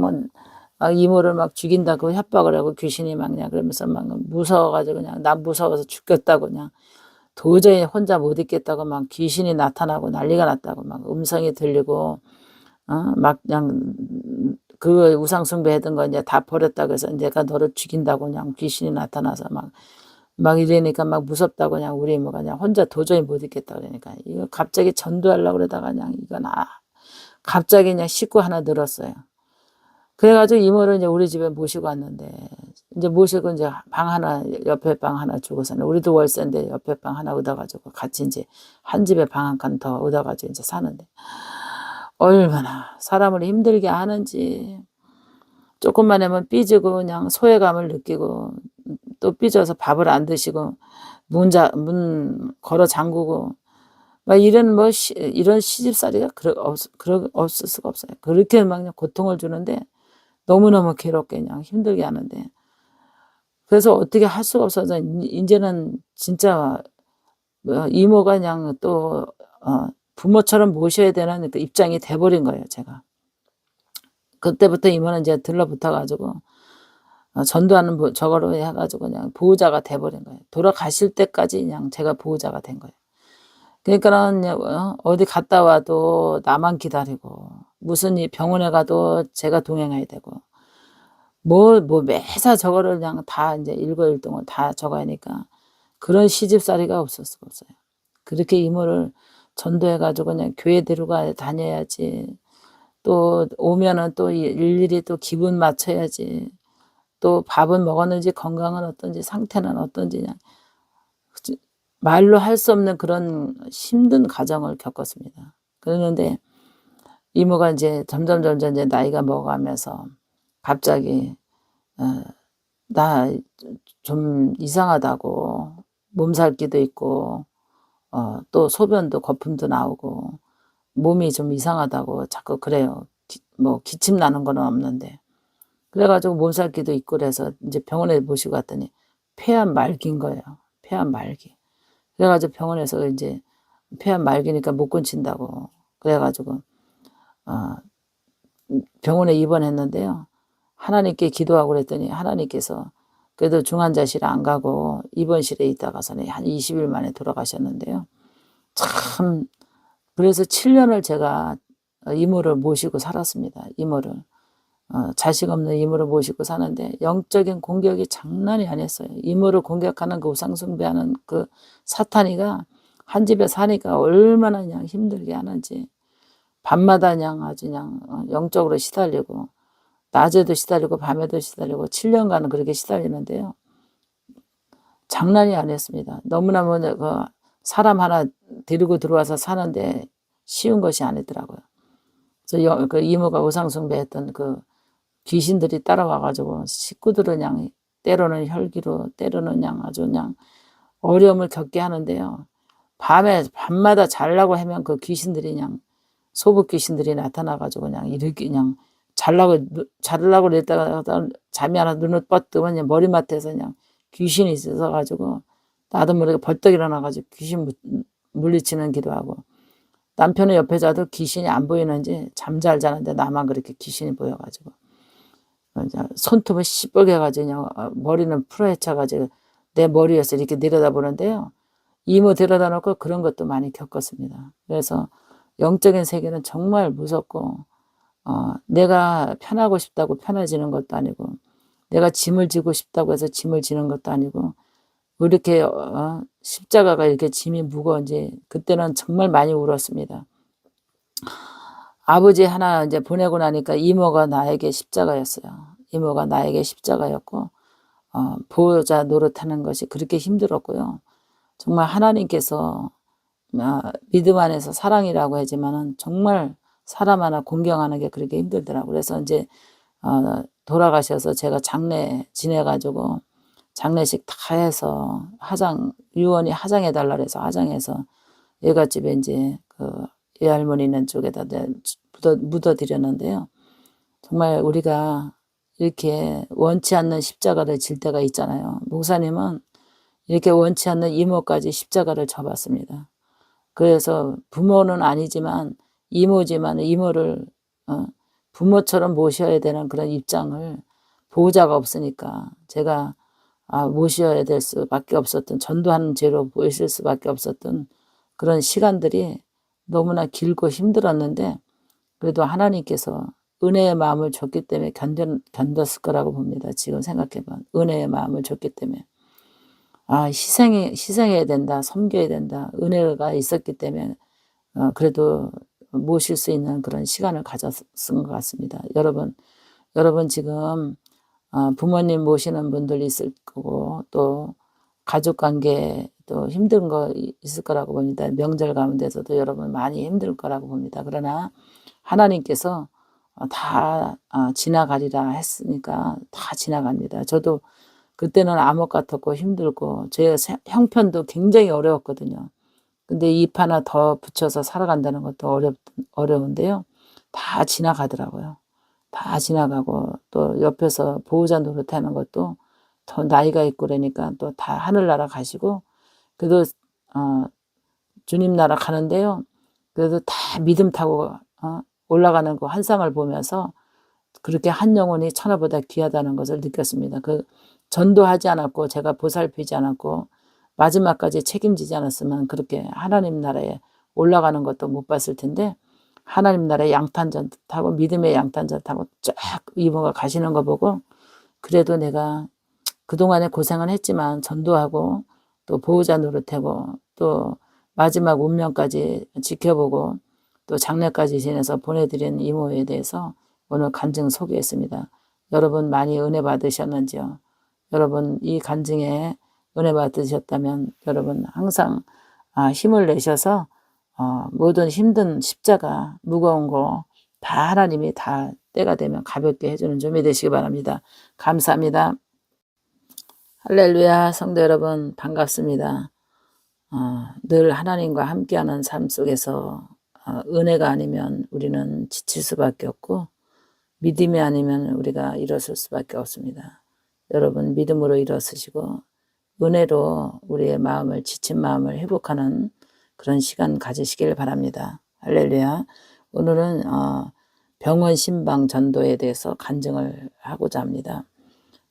막 이모를 막 죽인다고 협박을 하고 귀신이 막 그냥 그러면서 막 무서워가지고 그냥 난 무서워서 죽겠다고 그냥 도저히 혼자 못 있겠다고 막 귀신이 나타나고 난리가 났다고 막 음성이 들리고 막 그냥 그 우상 숭배했던 거 이제 다 버렸다고 해서 내가 너를 죽인다고 그냥 귀신이 나타나서 막 이러니까 막 무섭다고 그냥 우리 이모가 그냥 혼자 도저히 못 있겠다 그러니까 이거 갑자기 전도하려고 그러다가 그냥 이건 갑자기 그냥 식구 하나 늘었어요. 그래가지고 이모를 이제 우리 집에 모시고 왔는데 이제 모시고 이제 방 하나 옆에 방 하나 주고서는 우리도 월세인데 옆에 방 하나 얻어가지고 같이 이제 한 집에 방 한 칸 더 얻어가지고 이제 사는데 얼마나 사람을 힘들게 하는지 조금만 하면 삐지고 그냥 소외감을 느끼고 또 삐져서 밥을 안 드시고 문 걸어 잠그고 막 이런 이런 시집살이가 없을 수가 없어요. 그렇게 막 그냥 고통을 주는데 너무너무 괴롭게 그냥 힘들게 하는데 그래서 어떻게 할 수가 없어서 이제는 진짜 이모가 그냥 또 부모처럼 모셔야 되는 그 입장이 돼버린 거예요. 제가 그때부터 이모는 이제 들러붙어가지고 전도하는 저거로 해가지고 그냥 보호자가 돼버린 거예요. 돌아가실 때까지 그냥 제가 보호자가 된 거예요. 그러니까는 어디 갔다 와도 나만 기다리고 무슨 병원에 가도 제가 동행해야 되고 뭐 매사 저거를 그냥 다 이제 일거일동을 다 저거 하니까 그런 시집살이가 없을 수가 없어요. 그렇게 이모를 전도해가지고 그냥 교회 데리고 다녀야지. 또 오면은 또 일일이 또 기분 맞춰야지. 또 밥은 먹었는지 건강은 어떤지 상태는 어떤지 그냥 말로 할 수 없는 그런 힘든 과정을 겪었습니다. 그러는데 이모가 이제 점점 이제 나이가 먹어가면서 갑자기 나 좀 이상하다고 몸살기도 있고 또 소변도 거품도 나오고 몸이 좀 이상하다고 자꾸 그래요. 뭐 기침 나는 거는 없는데 그래가지고 몸살기도 있고 그래서 이제 병원에 모시고 갔더니 폐암 말기인 거예요. 폐암 말기. 그래가지고 병원에서 이제 폐암 말기니까 못 고친다고 그래가지고 병원에 입원했는데요. 하나님께 기도하고 그랬더니 하나님께서 그래도 중환자실에 안 가고 입원실에 있다가서는 한 20일 만에 돌아가셨는데요. 참 그래서 7년을 제가 이모를 모시고 살았습니다. 이모를 자식 없는 이모를 모시고 사는데 영적인 공격이 장난이 아니었어요. 이모를 공격하는 그 우상숭배하는 그 사탄이가 한 집에 사니까 얼마나 그냥 힘들게 하는지 밤마다 그냥 아주 그냥 영적으로 시달리고 낮에도 시달리고 밤에도 시달리고 7년간은 그렇게 시달리는데요. 장난이 아니었습니다. 너무나 사람 하나 데리고 들어와서 사는데 쉬운 것이 아니더라고요. 그래서 그 이모가 우상숭배했던 그 귀신들이 따라와가지고 식구들은 그냥 때로는 혈기로 때로는 그냥 아주 그냥 어려움을 겪게 하는데요. 밤마다 자려고 하면 그 귀신들이 그냥 소부 귀신들이 나타나가지고 그냥 이렇게 그냥 자려고 그랬다가 잠이 안 와 눈을 뻗뜨면 그냥 머리맡에서 그냥 귀신이 있어가지고 나도 모르게 벌떡 일어나가지고 귀신 물리치는 기도하고 남편은 옆에 자도 귀신이 안 보이는지 잠 잘 자는데 나만 그렇게 귀신이 보여가지고 손톱은 시뻘게 해가지고 그냥 머리는 풀어헤쳐가지고 내 머리에서 이렇게 내려다보는데요. 이모 데려다 놓고 그런 것도 많이 겪었습니다. 그래서 영적인 세계는 정말 무섭고 내가 편하고 싶다고 편해지는 것도 아니고 내가 짐을 지고 싶다고 해서 짐을 지는 것도 아니고 왜 이렇게 십자가가 이렇게 짐이 무거운지 그때는 정말 많이 울었습니다. 아버지 하나 이제 보내고 나니까 이모가 나에게 십자가였어요. 이모가 나에게 십자가였고 보호자 노릇하는 것이 그렇게 힘들었고요. 정말 하나님께서 믿음 안에서 사랑이라고 하지만은 정말 사람 하나 공경하는 게 그렇게 힘들더라고요. 그래서 이제 돌아가셔서 제가 장례 지내가지고 장례식 다 해서 유언이 하장해 달라 그래서 하장해서 예가집에 이제 외할머니 있는 쪽에다 묻어드렸는데요. 정말 우리가 이렇게 원치 않는 십자가를 질 때가 있잖아요. 목사님은 이렇게 원치 않는 이모까지 십자가를 져봤습니다. 그래서 부모는 아니지만 이모지만 이모를 부모처럼 모셔야 되는 그런 입장을 보호자가 없으니까 제가 모셔야 될 수밖에 없었던 전도하는 죄로 보였을 수밖에 없었던 그런 시간들이 너무나 길고 힘들었는데 그래도 하나님께서 은혜의 마음을 줬기 때문에 견뎠을 거라고 봅니다. 지금 생각해봐. 은혜의 마음을 줬기 때문에. 희생해야 된다. 섬겨야 된다. 은혜가 있었기 때문에 그래도 모실 수 있는 그런 시간을 가졌은 것 같습니다. 여러분 지금 부모님 모시는 분들 있을 거고 또 가족관계 또 힘든 거 있을 거라고 봅니다. 명절 가운데서도 여러분 많이 힘들 거라고 봅니다. 그러나 하나님께서 다 지나가리라 했으니까 다 지나갑니다. 저도 그때는 암흑 같았고 힘들고 제 형편도 굉장히 어려웠거든요. 근데 잎 하나 더 붙여서 살아간다는 것도 어려운데요. 다 지나가더라고요. 다 지나가고 또 옆에서 보호자 노릇하는 것도 더 나이가 있고 그러니까 또 다 하늘나라 가시고 그래도 주님 나라 가는데요. 그래도 다 믿음 타고 올라가는 그 환상을 보면서 그렇게 한 영혼이 천하보다 귀하다는 것을 느꼈습니다. 전도하지 않았고 제가 보살피지 않았고 마지막까지 책임지지 않았으면 그렇게 하나님 나라에 올라가는 것도 못 봤을 텐데 하나님 나라의 양탄전 타고 믿음의 양탄전 타고 쫙 이모가 가시는 거 보고 그래도 내가 그동안에 고생은 했지만 전도하고 또 보호자 노릇하고 또 마지막 운명까지 지켜보고 또 장례까지 지내서 보내드린 이모에 대해서 오늘 간증 소개했습니다. 여러분 많이 은혜 받으셨는지요? 여러분 이 간증에 은혜 받으셨다면 여러분 항상 힘을 내셔서 모든 힘든 십자가 무거운 거 다 하나님이 다 때가 되면 가볍게 해주는 점이 되시기 바랍니다. 감사합니다. 할렐루야 성도 여러분 반갑습니다. 늘 하나님과 함께하는 삶 속에서 은혜가 아니면 우리는 지칠 수밖에 없고 믿음이 아니면 우리가 일어설 수밖에 없습니다. 여러분 믿음으로 일어서시고 은혜로 우리의 마음을 지친 마음을 회복하는 그런 시간 가지시길 바랍니다. 할렐루야. 오늘은 병원 신방 전도에 대해서 간증을 하고자 합니다.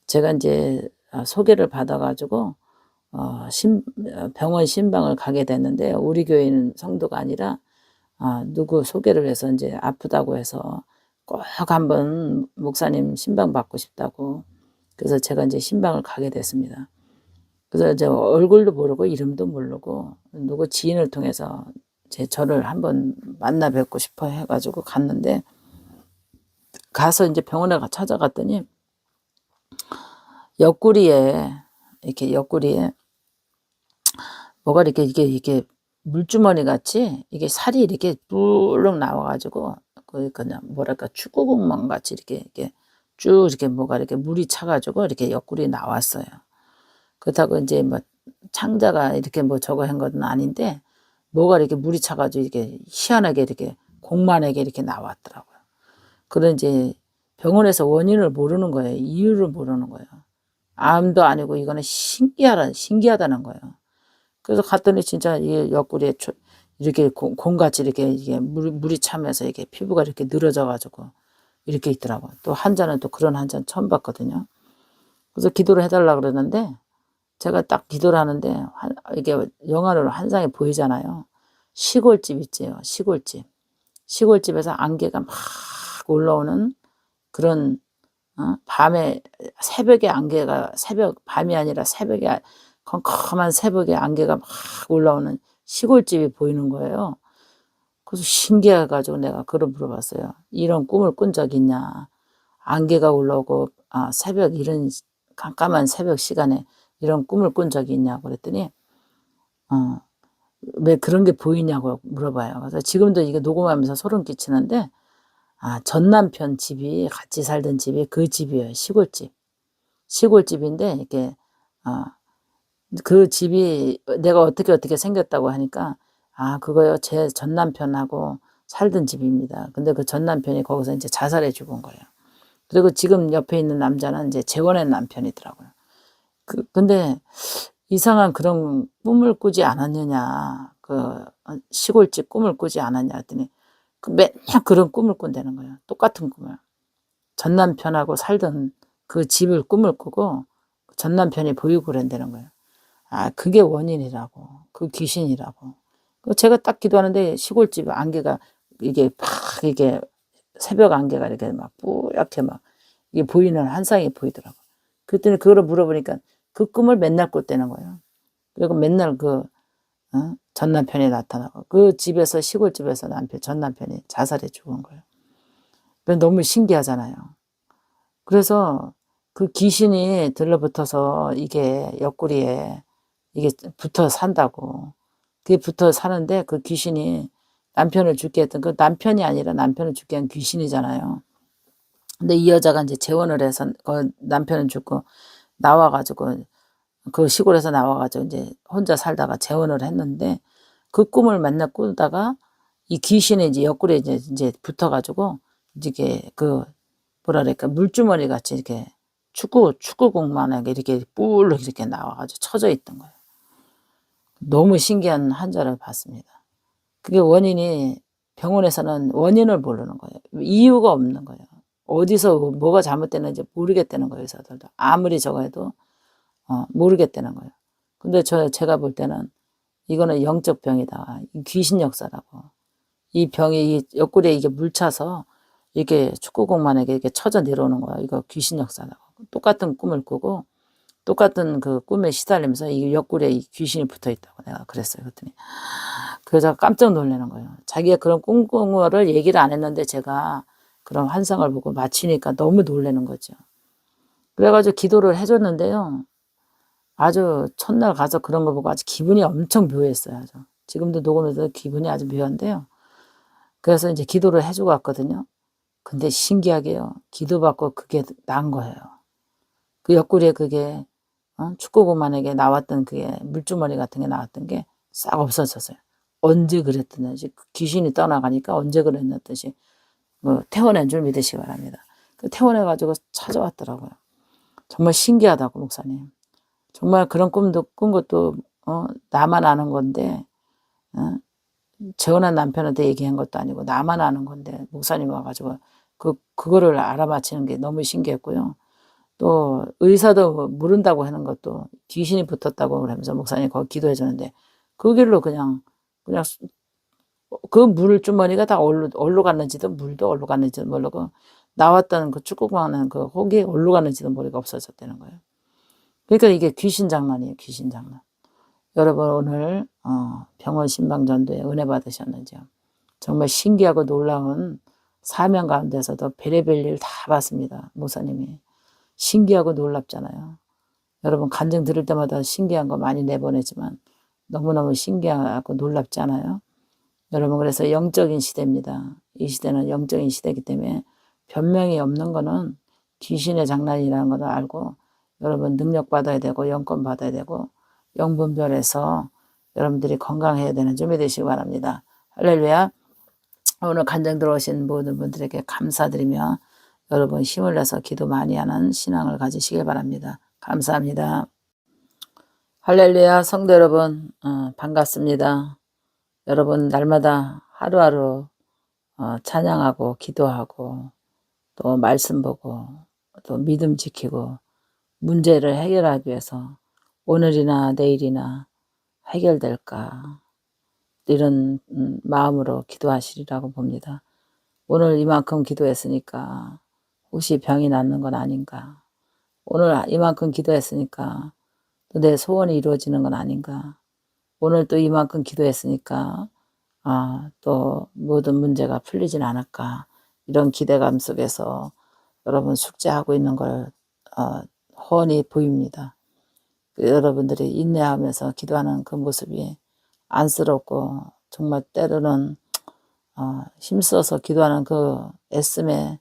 제가 이제 소개를 받아가지고 병원 신방을 가게 됐는데 우리 교회는 성도가 아니라 누구 소개를 해서 이제 아프다고 해서 꼭 한번 목사님 신방 받고 싶다고 그래서 제가 이제 신방을 가게 됐습니다. 그래서 이제 얼굴도 모르고 이름도 모르고 누구 지인을 통해서 저를 한번 만나 뵙고 싶어 해가지고 갔는데 가서 이제 병원에 찾아갔더니 옆구리에 뭐가 이게 물주머니 같이 이게 살이 이렇게 뿔룩 나와가지고 그냥 뭐랄까 축구공만 같이 이렇게 쭉 이렇게 뭐가 이렇게 물이 차가지고 이렇게 옆구리 나왔어요. 그렇다고 이제 뭐 창자가 이렇게 뭐 저거 한 건 아닌데 뭐가 이렇게 물이 차가지고 이렇게 희한하게 이렇게 공만하게 이렇게 나왔더라고요. 그런 이제 병원에서 원인을 모르는 거예요. 이유를 모르는 거예요. 암도 아니고 이거는 신기하다는 거예요. 그래서 갔더니 진짜 이 옆구리에 이렇게 공같이 이렇게 물이 차면서 이렇게 피부가 이렇게 늘어져 가지고 이렇게 있더라고요. 또 한자는 또 그런 한자는 처음 봤거든요. 그래서 기도를 해달라 그러는데 제가 딱 기도를 하는데 이게 영화로 환상이 보이잖아요. 시골집 있지요. 시골집. 시골집에서 안개가 막 올라오는 그런 밤에 새벽에 안개가 밤이 아니라 새벽에 컴컴한 새벽에 안개가 막 올라오는 시골집이 보이는 거예요. 그래서 신기해가지고 내가 그걸 물어봤어요. 이런 꿈을 꾼 적 있냐? 안개가 올라오고 새벽 이런 깜깜한 새벽 시간에 이런 꿈을 꾼 적이 있냐고 그랬더니 왜 그런 게 보이냐고 물어봐요. 그래서 지금도 이게 녹음하면서 소름 끼치는데 전 남편 집이 같이 살던 집이 그 집이에요. 시골집. 시골집인데 이렇게 그 집이 내가 어떻게 생겼다고 하니까 그거요. 제 전 남편하고 살던 집입니다. 근데 그 전 남편이 거기서 이제 자살해 죽은 거예요. 그리고 지금 옆에 있는 남자는 이제 재혼한 남편이더라고요. 근데 이상한 그런 꿈을 꾸지 않았느냐. 시골집 꿈을 꾸지 않았냐 했더니 맨날 그런 꿈을 꾼다는 거예요. 똑같은 꿈을. 전 남편하고 살던 그 집을 꿈을 꾸고 전 남편이 보이고 그런다는 거예요. 그게 원인이라고. 그 귀신이라고. 제가 딱 기도하는데 시골집 안개가 이게 이게 새벽 안개가 이렇게 막 뿌옇게 막 이게 보이는 한상이 보이더라고. 그랬더니 그거를 물어보니까 그 꿈을 맨날 꿨다는 거예요. 그리고 맨날 전 남편이 나타나고 그 집에서 시골집에서 전 남편이 자살해 죽은 거예요. 너무 신기하잖아요. 그래서 그 귀신이 들러붙어서 이게 옆구리에 이게 붙어 산다고. 그게 붙어 사는데 그 귀신이 남편을 죽게 했던 그 남편이 아니라 남편을 죽게 한 귀신이잖아요. 근데 이 여자가 이제 재혼을 해서 그 남편은 죽고 나와가지고 그 시골에서 나와가지고 이제 혼자 살다가 재혼을 했는데 그 꿈을 맨날 꾸다가 이 귀신이 이제 옆구리에 이제 붙어가지고 이게 뭐랄까 물주머니 같이 이렇게 축구공만하게 이렇게 뿔로 이렇게 나와가지고 쳐져 있던 거예요. 너무 신기한 한자를 봤습니다. 그게 원인이 병원에서는 원인을 모르는 거예요. 이유가 없는 거예요. 어디서 뭐가 잘못됐는지 모르겠다는 거예요. 의사들도 아무리 저거 해도 모르겠다는 거예요. 근데 제가 볼 때는 이거는 영적 병이다. 귀신 역사라고. 이 병이 이 옆구리에 이게 물차서 이렇게 축구공만하게 이렇게 쳐져 내려오는 거야. 이거 귀신 역사라고. 똑같은 꿈을 꾸고 똑같은 그 꿈에 시달리면서 이 옆구리에 이 귀신이 붙어 있다고 내가 그랬어요. 그랬더니 그 여자가 깜짝 놀라는 거예요. 자기가 그런 꿈 꾼 거를 얘기를 안 했는데 제가 그런 환상을 보고 맞히니까 너무 놀라는 거죠. 그래가지고 기도를 해줬는데요. 아주 첫날 가서 그런 거 보고 아주 기분이 엄청 묘했어요. 아주. 지금도 녹음해서 기분이 아주 묘한데요. 그래서 이제 기도를 해주고 왔거든요. 근데 신기하게요. 기도받고 그게 난 거예요. 그 옆구리에 그게 축구공만에게 나왔던 그게 물주머니 같은 게 나왔던 게 싹 없어졌어요. 언제 그랬더니 귀신이 떠나가니까 언제 그랬는지 태어난 줄 믿으시기 바랍니다. 태어나가지고 찾아왔더라고요. 정말 신기하다고 목사님. 정말 그런 꿈도 꾼 것도 나만 아는 건데 재혼한 남편한테 얘기한 것도 아니고 나만 아는 건데 목사님 와가지고 그거를 알아맞히는 게 너무 신기했고요. 또 의사도 모른다고 하는 것도 귀신이 붙었다고 그러면서 목사님 거기 기도해 주는데 그 길로 그냥 그 물주머니가 다 어디로 갔는지도 물도 어디로 갔는지도 모르고 나왔던 그 축구공하는 그 혹이 어디로 갔는지도 모르고 없어졌다는 거예요. 그러니까 이게 귀신 장난이에요. 귀신 장난. 여러분 오늘 병원 신방전도에 은혜 받으셨는지요. 정말 신기하고 놀라운 사명 가운데서도 별의별 일 다 봤습니다. 목사님이. 신기하고 놀랍잖아요. 여러분 간증 들을 때마다 신기한 거 많이 내보내지만 너무너무 신기하고 놀랍지 않아요? 여러분 그래서 영적인 시대입니다. 이 시대는 영적인 시대이기 때문에 변명이 없는 거는 귀신의 장난이라는 걸 알고 여러분 능력 받아야 되고 영권 받아야 되고 영분별해서 여러분들이 건강해야 되는 준비 되시기 바랍니다. 할렐루야. 오늘 간증 들어오신 모든 분들에게 감사드리며 여러분 힘을 내서 기도 많이 하는 신앙을 가지시길 바랍니다. 감사합니다. 할렐루야 성도 여러분 반갑습니다. 여러분 날마다 하루하루 찬양하고 기도하고 또 말씀 보고 또 믿음 지키고 문제를 해결하기 위해서 오늘이나 내일이나 해결될까 이런 마음으로 기도하시리라고 봅니다. 오늘 이만큼 기도했으니까 혹시 병이 낫는 건 아닌가? 오늘 이만큼 기도했으니까 또 내 소원이 이루어지는 건 아닌가? 오늘 또 이만큼 기도했으니까 또 모든 문제가 풀리진 않을까? 이런 기대감 속에서 여러분 숙제하고 있는 걸 훤히 보입니다. 여러분들이 인내하면서 기도하는 그 모습이 안쓰럽고 정말 때로는 힘써서 기도하는 그 애씀에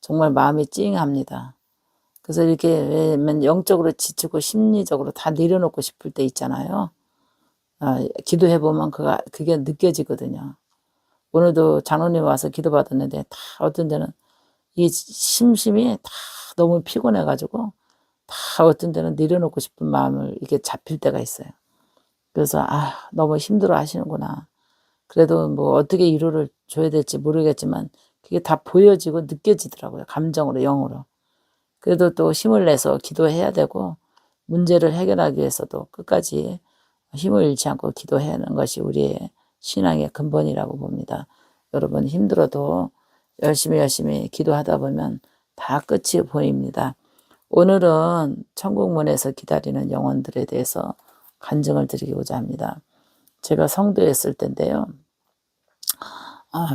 정말 마음이 찡합니다. 그래서 이렇게 왜냐면 영적으로 지치고 심리적으로 다 내려놓고 싶을 때 있잖아요. 기도해보면 그게 느껴지거든요. 오늘도 장로님 와서 기도받았는데 다 어떤 데는 이 심심이 다 너무 피곤해가지고 다 어떤 데는 내려놓고 싶은 마음을 이렇게 잡힐 때가 있어요. 그래서 너무 힘들어 하시는구나. 그래도 뭐 어떻게 위로를 줘야 될지 모르겠지만 그게 다 보여지고 느껴지더라고요. 감정으로, 영으로. 그래도 또 힘을 내서 기도해야 되고 문제를 해결하기 위해서도 끝까지 힘을 잃지 않고 기도해야 하는 것이 우리의 신앙의 근본이라고 봅니다. 여러분 힘들어도 열심히 기도하다 보면 다 끝이 보입니다. 오늘은 천국문에서 기다리는 영혼들에 대해서 간증을 드리고자 합니다. 제가 성도에 있을 때인데요.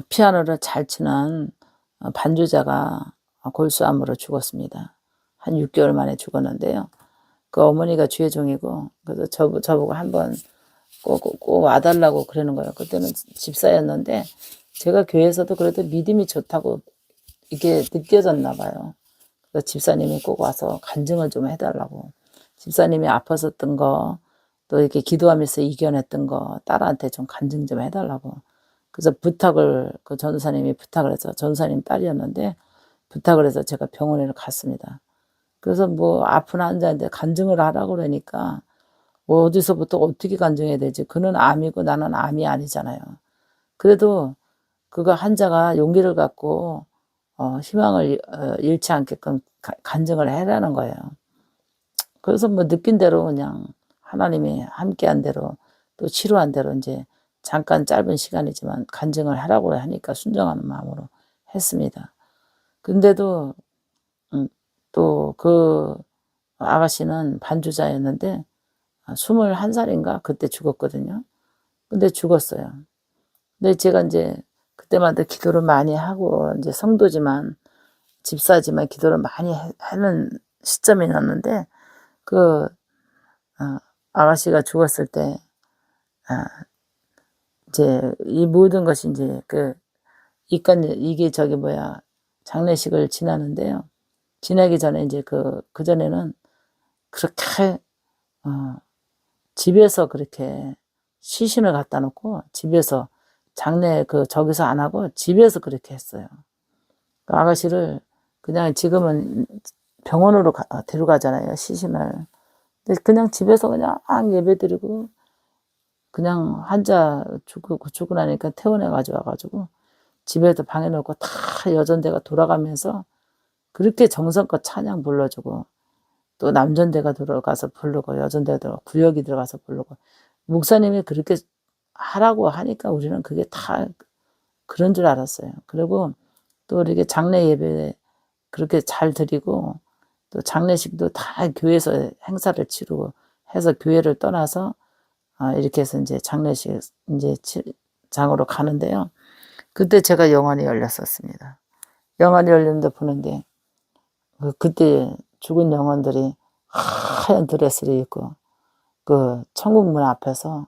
피아노를 잘 치는 반주자가 골수암으로 죽었습니다. 한 6개월 만에 죽었는데요. 그 어머니가 주의 종이고 그래서 저보고 한번 꼭 와달라고 그러는 거예요. 그때는 집사였는데 제가 교회에서도 그래도 믿음이 좋다고 이게 느껴졌나 봐요. 그래서 집사님이 꼭 와서 간증을 좀 해달라고. 집사님이 아팠었던 거, 또 이렇게 기도하면서 이겨냈던 거 딸한테 좀 간증 좀 해달라고. 그래서 그 전도사님이 부탁을 해서, 전도사님 딸이었는데 부탁을 해서 제가 병원에 갔습니다. 그래서 뭐 아픈 환자인데 간증을 하라고 그러니까 뭐 어디서부터 어떻게 간증해야 되지? 그는 암이고 나는 암이 아니잖아요. 그래도 그거 환자가 용기를 갖고 희망을 잃지 않게끔 간증을 해라는 거예요. 그래서 뭐 느낀 대로 그냥 하나님이 함께한 대로 또 치료한 대로 이제 잠깐 짧은 시간이지만 간증을 하라고 하니까 순종하는 마음으로 했습니다. 근데도 또 그 아가씨는 반주자였는데 21살인가 그때 죽었거든요. 근데 죽었어요. 근데 제가 이제 그때마다 기도를 많이 하고 이제 성도지만 집사지만 기도를 많이 하는 시점이었는데 그 아가씨가 죽었을 때 이제 이 모든 것이 이제 이게 장례식을 지나는데요. 지나기 전에 이제 그 전에는 그렇게 집에서 그렇게 시신을 갖다 놓고 집에서 장례 저기서 안 하고 집에서 그렇게 했어요. 그 아가씨를 그냥 지금은 병원으로 데려가잖아요, 시신을. 근데 그냥 집에서 그냥 예배드리고 그냥 환자 죽고 나니까 퇴원해 가지고 집에도 방에 놓고 다 여전대가 돌아가면서 그렇게 정성껏 찬양 불러주고 또 남전대가 들어가서 부르고 여전대도 구역이 들어가서 부르고 목사님이 그렇게 하라고 하니까 우리는 그게 다 그런 줄 알았어요. 그리고 또 이렇게 장례 예배 그렇게 잘 드리고 또 장례식도 다 교회에서 행사를 치르고 해서 교회를 떠나서 이렇게 해서 이제 장례식 이제 장으로 가는데요. 그때 제가 영안이 열렸었습니다. 영안이 열렸는데 보는데 그때 죽은 영혼들이 하얀 드레스를 입고 그 천국문 앞에서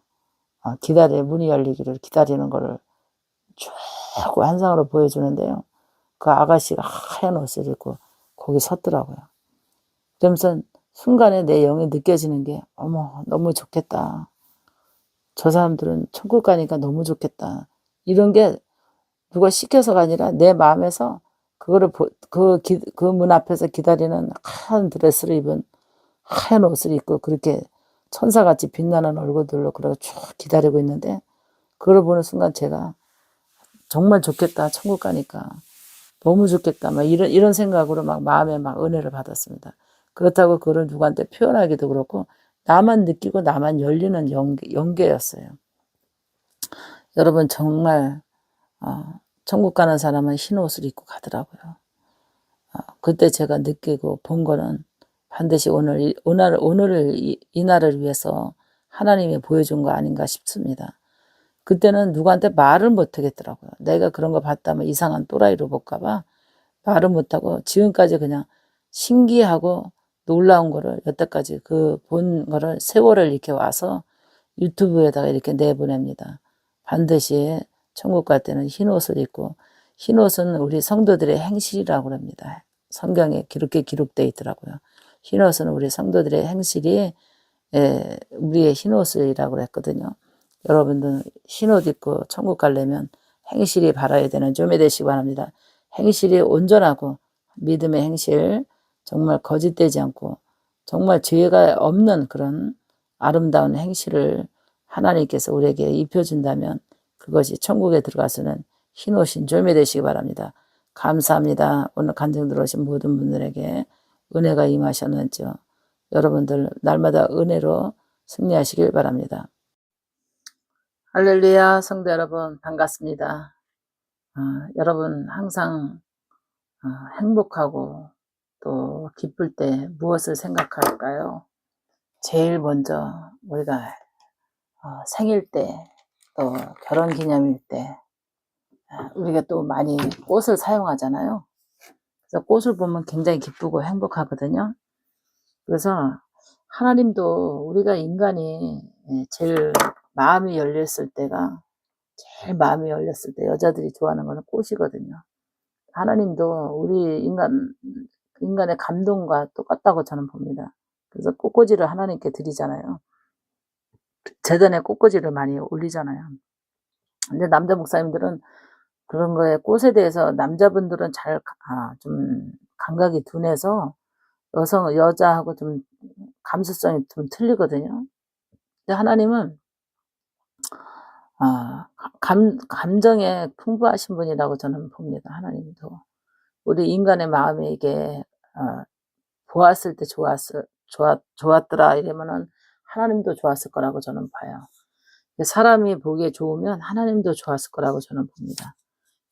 문이 열리기를 기다리는 거를 쭉 환상으로 보여주는데요. 그 아가씨가 하얀 옷을 입고 거기 섰더라고요. 그러면서 순간에 내 영이 느껴지는 게 어머 너무 좋겠다. 저 사람들은 천국 가니까 너무 좋겠다. 이런 게 누가 시켜서가 아니라 내 마음에서 그거를 그 문 앞에서 기다리는 하얀 드레스를 입은 하얀 옷을 입고 그렇게 천사같이 빛나는 얼굴들로 그러고 쭉 기다리고 있는데 그걸 보는 순간 제가 정말 좋겠다 천국 가니까 너무 좋겠다. 막 이런 생각으로 막 마음에 막 은혜를 받았습니다. 그렇다고 그걸 누구한테 표현하기도 그렇고, 나만 느끼고 나만 열리는 연계였어요. 여러분, 정말, 천국 가는 사람은 흰 옷을 입고 가더라고요. 그때 제가 느끼고 본 거는 반드시 오늘을, 이 날을 위해서 하나님이 보여준 거 아닌가 싶습니다. 그때는 누구한테 말을 못 하겠더라고요. 내가 그런 거 봤다면 이상한 또라이로 볼까봐 말을 못하고 지금까지 그냥 신기하고 놀라운 거를 여태까지 그 본 거를 세월을 이렇게 와서 유튜브에다가 이렇게 내보냅니다. 반드시 천국 갈 때는 흰 옷을 입고, 흰 옷은 우리 성도들의 행실이라고 합니다. 성경에 그렇게 기록되어 있더라고요. 흰 옷은 우리 성도들의 행실이 우리의 흰 옷이라고 했거든요. 여러분들 흰 옷 입고 천국 가려면 행실이 바라야 되는 좀이 되시기 바랍니다. 행실이 온전하고 믿음의 행실, 정말 거짓되지 않고 정말 죄가 없는 그런 아름다운 행실을 하나님께서 우리에게 입혀준다면 그것이 천국에 들어가서는 흰옷인 좀이 되시기 바랍니다. 감사합니다. 오늘 간증 들어오신 모든 분들에게 은혜가 임하셨는지요. 여러분들 날마다 은혜로 승리하시길 바랍니다. 할렐루야. 성도 여러분 반갑습니다. 여러분 항상 행복하고 또 기쁠 때 무엇을 생각할까요? 제일 먼저 우리가 생일 때 또 결혼기념일 때 우리가 또 많이 꽃을 사용하잖아요. 그래서 꽃을 보면 굉장히 기쁘고 행복하거든요. 그래서 하나님도 우리가 인간이 제일 마음이 열렸을 때가 제일 마음이 열렸을 때 여자들이 좋아하는 거는 꽃이거든요. 하나님도 우리 인간의 감동과 똑같다고 저는 봅니다. 그래서 꽃꽂이를 하나님께 드리잖아요. 제단에 꽃꽂이를 많이 올리잖아요. 근데 남자 목사님들은 그런 거에 꽃에 대해서 남자분들은 좀 감각이 둔해서 여자하고 좀 감수성이 좀 틀리거든요. 근데 하나님은 감정에 풍부하신 분이라고 저는 봅니다. 하나님도 우리 인간의 마음에 이게 보았을 때 좋았더라 이러면은 하나님도 좋았을 거라고 저는 봐요. 사람이 보기에 좋으면 하나님도 좋았을 거라고 저는 봅니다.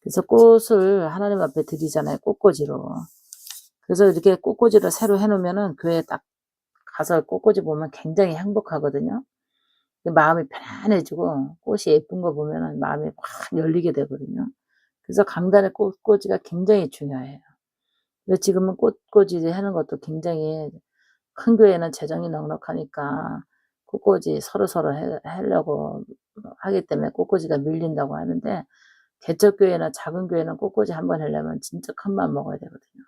그래서 꽃을 하나님 앞에 드리잖아요. 꽃꽂이로. 그래서 이렇게 꽃꽂이를 새로 해놓으면은 교회에 딱 가서 꽃꽂이 보면 굉장히 행복하거든요. 마음이 편안해지고 꽃이 예쁜 거 보면은 마음이 확 열리게 되거든요. 그래서 강단의 꽃꽂이가 굉장히 중요해요. 근데 지금은 꽃꽂이 하는 것도 굉장히 큰 교회는 재정이 넉넉하니까 꽃꽂이 서로 하려고 하기 때문에 꽃꽂이가 밀린다고 하는데 개척교회나 작은 교회는 꽃꽂이 한번 하려면 진짜 큰 마음 먹어야 되거든요.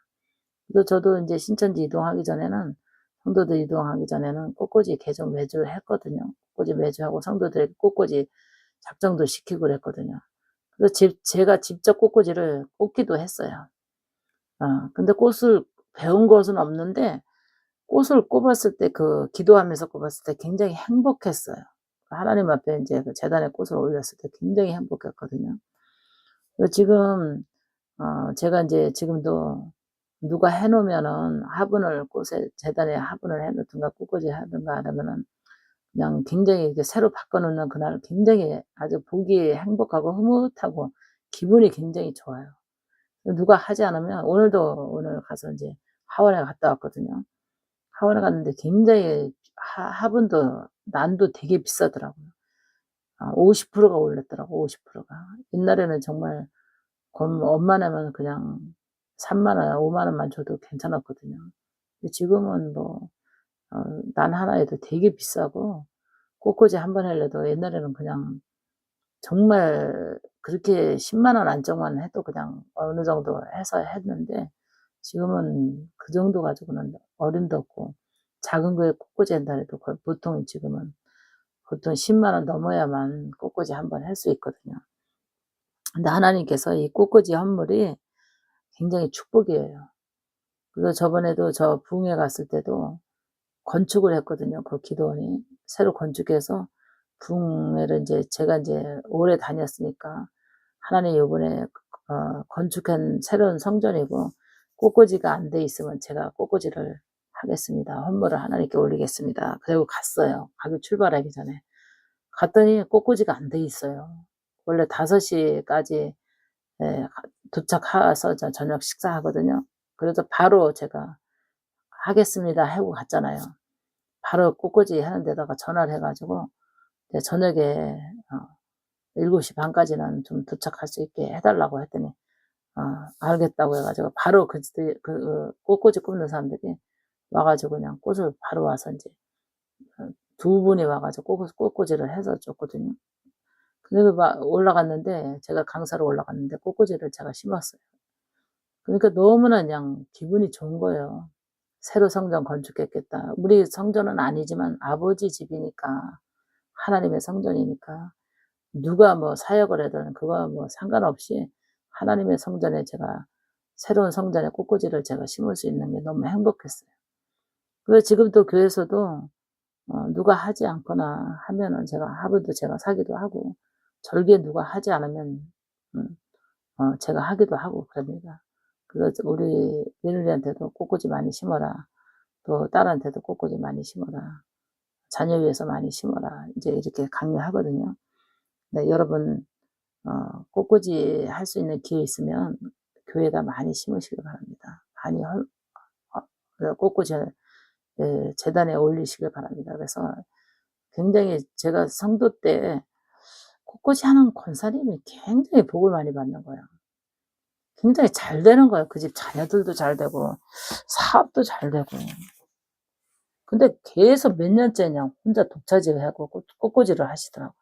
그래서 저도 이제 신천지 이동하기 전에는 성도들 이동하기 전에는 꽃꽂이 계속 매주 했거든요. 꽃꽂이 매주 하고 성도들에게 꽃꽂이 작정도 시키고 그랬거든요. 그래서 제가 직접 꽃꽂이를 꽂기도 했어요. 근데 꽃을 배운 것은 없는데 꽃을 꼽았을 때 기도하면서 꼽았을 때 굉장히 행복했어요. 하나님 앞에 이제 그 재단에 꽃을 올렸을 때 굉장히 행복했거든요. 그래서 지금 제가 이제 지금도 누가 해 놓으면은 재단에 화분을 해 놓든가 꽃꽂이 하든가 하면은 그냥 굉장히 이제 새로 바꿔 놓는 그날 굉장히 아주 보기에 행복하고 흐뭇하고 기분이 굉장히 좋아요. 누가 하지 않으면 오늘 가서 이제 하원에 갔다 왔거든요. 하원에 갔는데 굉장히 화분도 난도 되게 비싸더라고요. 50%가 올랐더라고, 50%가. 옛날에는 정말 웬만하면 그냥 30,000원, 50,000원만 줘도 괜찮았거든요. 근데 지금은 난 하나에도 되게 비싸고, 꽃꽂이 한 번 하려도 옛날에는 그냥 정말 그렇게 100,000원 안짝만 해도 그냥 어느 정도 해서 했는데, 지금은 그 정도 가지고는 어림도 없고, 작은 거에 꽃꽂이 한다 해도 보통 지금은 보통 100,000원 넘어야만 꽃꽂이 한 번 할 수 있거든요. 근데 하나님께서 이 꽃꽂이 헌물이 굉장히 축복이에요. 그래서 저번에도 저 부흥회 갔을 때도 건축을 했거든요. 그 기도원이 새로 건축해서 부흥회를 제가 오래 다녔으니까 하나님 요번에 건축한 새로운 성전이고 꽃꽂이가 안 돼 있으면 제가 꽃꽂이를 하겠습니다. 헌물을 하나님께 올리겠습니다. 그리고 갔어요. 가기 출발하기 전에. 갔더니 꽃꽂이가 안 돼 있어요. 원래 5시까지 도착해서 저녁 식사하거든요. 그래서 바로 제가 하겠습니다 하고 갔잖아요. 바로 꽃꽂이 하는 데다가 전화를 해가지고 저녁에 7시 반까지는 좀 도착할 수 있게 해달라고 했더니 알겠다고 해가지고 바로 그 꽃꽂이 굽는 사람들이 와가지고 그냥 꽃을 바로 와서 이제 2분이 와가지고 꽃꽂이를 해서 줬거든요. 그래서 올라갔는데 제가 강사로 올라갔는데 꽃꽂이를 제가 심었어요. 그러니까 너무나 그냥 기분이 좋은 거예요. 새로 성전 건축했겠다. 우리 성전은 아니지만 아버지 집이니까 하나님의 성전이니까 누가 뭐 사역을 하든 그거 뭐 상관없이 하나님의 성전에 제가 새로운 성전에 꽃꽂이를 제가 심을 수 있는 게 너무 행복했어요. 그래서 지금 또 교회에서도 누가 하지 않거나 하면은 제가 하루도 제가 사기도 하고 절개 누가 하지 않으면 제가 하기도 하고 그럽니다. 그래서 우리 며느리한테도 꽃꽂이 많이 심어라. 또 딸한테도 꽃꽂이 많이 심어라. 자녀 위해서 많이 심어라. 이제 이렇게 강요하거든요. 네, 여러분 꽃꽂이 할 수 있는 기회 있으면 교회에다 많이 심으시길 바랍니다. 많이 꽃꽂이 재단에 올리시길 바랍니다. 그래서 굉장히 제가 성도 때 꽃꽂이 하는 권사님이 굉장히 복을 많이 받는 거예요. 굉장히 잘 되는 거예요. 그 집 자녀들도 잘 되고 사업도 잘 되고. 근데 계속 몇 년째 그냥 혼자 독차지를 하고 꽃꽂이를 하시더라고요.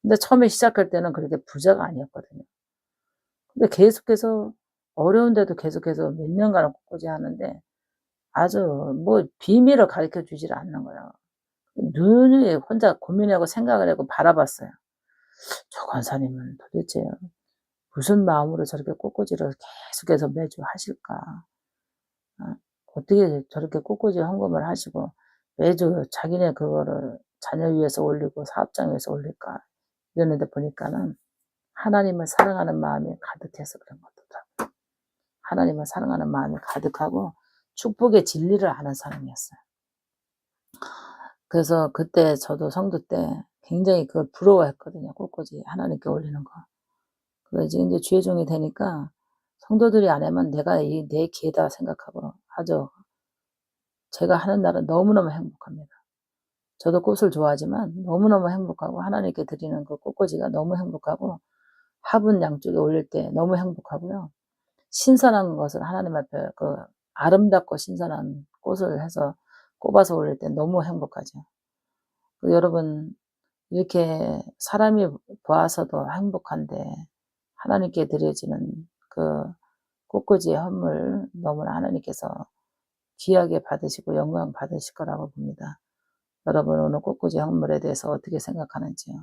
근데 처음에 시작할 때는 그렇게 부자가 아니었거든요. 근데 계속해서 어려운데도 계속해서 몇 년간을 꽃꽂이 하는데 아주 뭐 비밀을 가르쳐 주질 않는 거예요. 눈이 혼자 고민하고 생각을 하고 바라봤어요. 저 권사님은 도대체 무슨 마음으로 저렇게 꽃꽂이를 계속해서 매주 하실까? 어떻게 저렇게 꽃꽂이 헌금을 하시고 매주 자기네 그거를 자녀 위해서 올리고 사업장 위해서 올릴까? 이러는데 보니까는 하나님을 사랑하는 마음이 가득해서 그런 거더라고요. 하나님을 사랑하는 마음이 가득하고 축복의 진리를 아는 사람이었어요. 그래서 그때 저도 성도 때 굉장히 그걸 부러워했거든요. 꽃꽂이 하나님께 올리는 거. 그래서 이제 주의 종이 되니까 성도들이 안 하면 내가 내 기회다 생각하고 하죠. 제가 하는 날은 너무너무 행복합니다. 저도 꽃을 좋아하지만 너무너무 행복하고 하나님께 드리는 그 꽃꽂이가 너무 행복하고 화분 양쪽에 올릴 때 너무 행복하고요. 신선한 것을 하나님 앞에 아름답고 신선한 꽃을 해서 꼽아서 올릴 때 너무 행복하죠. 여러분 이렇게 사람이 보아서도 행복한데 하나님께 드려지는 그 꽃꽂이의 헌물 너무나 하나님께서 귀하게 받으시고 영광 받으실 거라고 봅니다. 여러분 오늘 꽃꽂이 헌물에 대해서 어떻게 생각하는지요?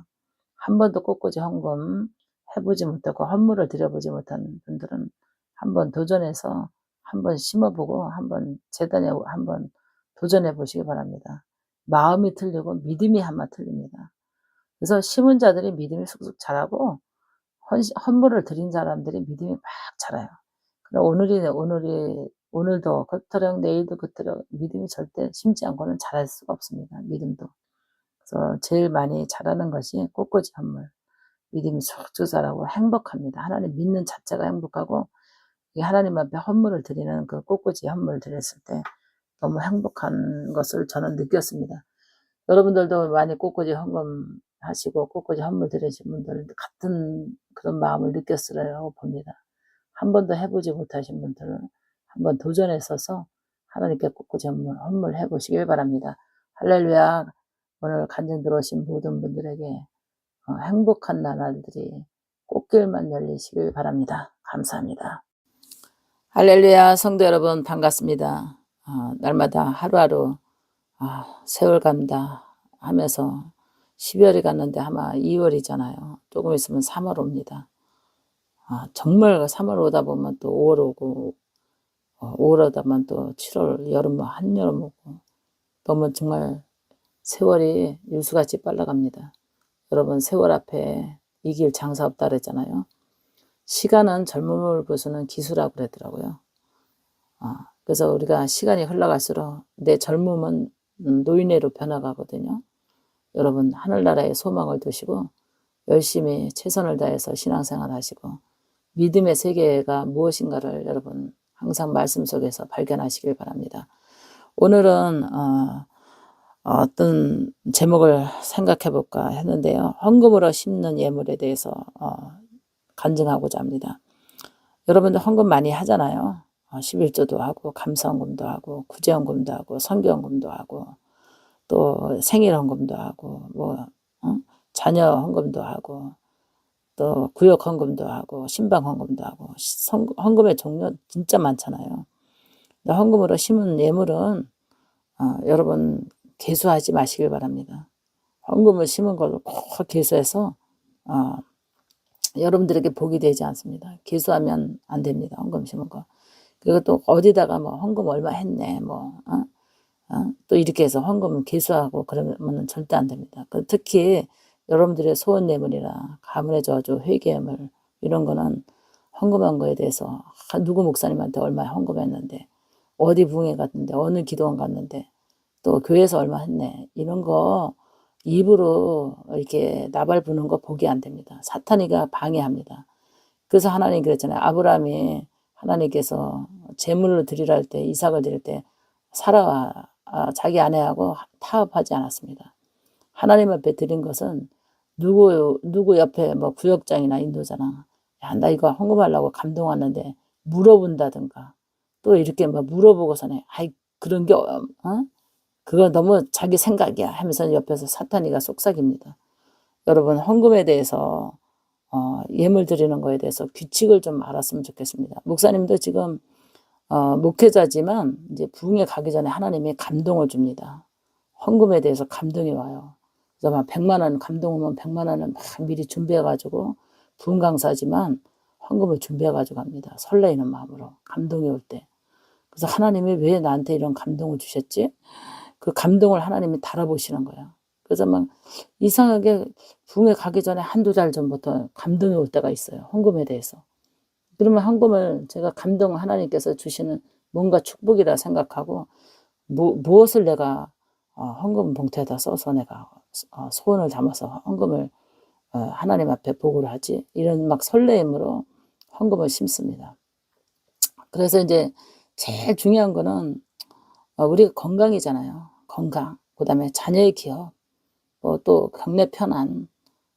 한 번도 꽃꽂이 헌금 해보지 못하고 헌물을 드려보지 못한 분들은 한번 도전해서 한번 심어보고 한번 재단에 한번 도전해 보시기 바랍니다. 마음이 틀리고 믿음이 한마 틀립니다. 그래서 심은 자들이 믿음이 쑥쑥 자라고 헌물을 드린 사람들이 믿음이 막 자라요. 그럼 오늘도 그토록 내일도 그토록 믿음이 절대 심지 않고는 자랄 수가 없습니다. 믿음도. 그래서 제일 많이 자라는 것이 꽃꽂이 헌물. 믿음이 쑥쑥 자라고 행복합니다. 하나님 믿는 자체가 행복하고 하나님 앞에 헌물을 드리는 그 꽃꽂이 헌물을 드렸을 때 너무 행복한 것을 저는 느꼈습니다. 여러분들도 많이 꽃꽂이 헌금하시고 꽃꽂이 헌물 드리신 분들 같은 그런 마음을 느꼈으리라고 봅니다. 한 번도 해보지 못하신 분들은 한번 도전해서서 하나님께 꽃꽂이 헌물 해보시길 바랍니다. 할렐루야. 오늘 간증 들어오신 모든 분들에게 행복한 나날들이 꽃길만 열리시길 바랍니다. 감사합니다. 할렐루야. 성도 여러분 반갑습니다. 날마다 하루하루 세월 간다 하면서 12월이 갔는데 아마 2월이잖아요. 조금 있으면 3월 옵니다. 정말 3월 오다 보면 또 5월 오고 5월 오다 보면 또 7월 여름 한여름 오고 너무 정말 세월이 일수같이 빨라갑니다. 여러분 세월 앞에 이길 장사 없다 그랬잖아요. 시간은 젊음을 부수는 기수라고 그러더라고요. 그래서 우리가 시간이 흘러갈수록 내 젊음은 노인애로 변화가거든요. 여러분 하늘나라에 소망을 두시고 열심히 최선을 다해서 신앙생활 하시고 믿음의 세계가 무엇인가를 여러분 항상 말씀 속에서 발견하시길 바랍니다. 오늘은 어떤 제목을 생각해 볼까 했는데요. 헌금으로 심는 예물에 대해서 간증하고자 합니다. 여러분들 헌금 많이 하잖아요. 11조도 하고 감사헌금도 하고 구제헌금도 하고 선교헌금도 하고 또 생일헌금도 하고 자녀 헌금도 하고 또 구역 헌금도 하고 신방 헌금도 하고 헌금의 종류 진짜 많잖아요. 헌금으로 심은 예물은 여러분 개수하지 마시길 바랍니다. 헌금을 심은 걸 꼭 개수해서 여러분들에게 복이 되지 않습니다. 개수하면 안 됩니다. 헌금 심은 거. 그리고 또 어디다가 뭐 헌금 얼마 했네 또 이렇게 해서 헌금을 개수하고 그러면 절대 안 됩니다. 특히 여러분들의 소원 예물이나 가문의 저주, 회개예물 이런 거는 헌금한 거에 대해서 누구 목사님한테 얼마 헌금했는데 어디 부흥회 갔는데 어느 기도원 갔는데 또 교회에서 얼마 했네 이런 거 입으로 이렇게 나발 부는 거 보기 안 됩니다. 사탄이가 방해합니다. 그래서 하나님 그랬잖아요. 아브라함이 하나님께서 제물을 드리라 할 때 이삭을 드릴 때 사라와 자기 아내하고 타협하지 않았습니다. 하나님 앞에 드린 것은 누구 옆에 뭐 구역장이나 인도자나 야, 나 이거 헌금하려고 감동하는데 물어본다든가 또 이렇게 뭐 물어보고서는 아이 그런 게 그거 너무 자기 생각이야 하면서 옆에서 사탄이가 속삭입니다. 여러분 헌금에 대해서 예물 드리는 거에 대해서 규칙을 좀 알았으면 좋겠습니다. 목사님도 지금 목회자지만 이제 부흥회 가기 전에 하나님이 감동을 줍니다. 헌금에 대해서 감동이 와요. 그래서 막 100만 원 감동 오면 100만 원을 막 미리 준비해가지고 부흥 강사지만 헌금을 준비해가지고 갑니다. 설레이는 마음으로 감동이 올 때. 그래서 하나님이 왜 나한테 이런 감동을 주셨지? 그 감동을 하나님이 달아보시는 거예요. 그래서 막 이상하게 부흥회 가기 전에 한두 달 전부터 감동이 올 때가 있어요. 헌금에 대해서. 그러면 헌금을 제가 감동 하나님께서 주시는 뭔가 축복이라 생각하고 무엇을 내가 헌금 봉투에다 써서 내가 소원을 담아서 헌금을 하나님 앞에 보고를 하지 이런 막 설레임으로 헌금을 심습니다. 그래서 이제 제일 중요한 거는 우리가 건강이잖아요. 건강, 그 다음에 자녀의 기업, 또 경내 편안,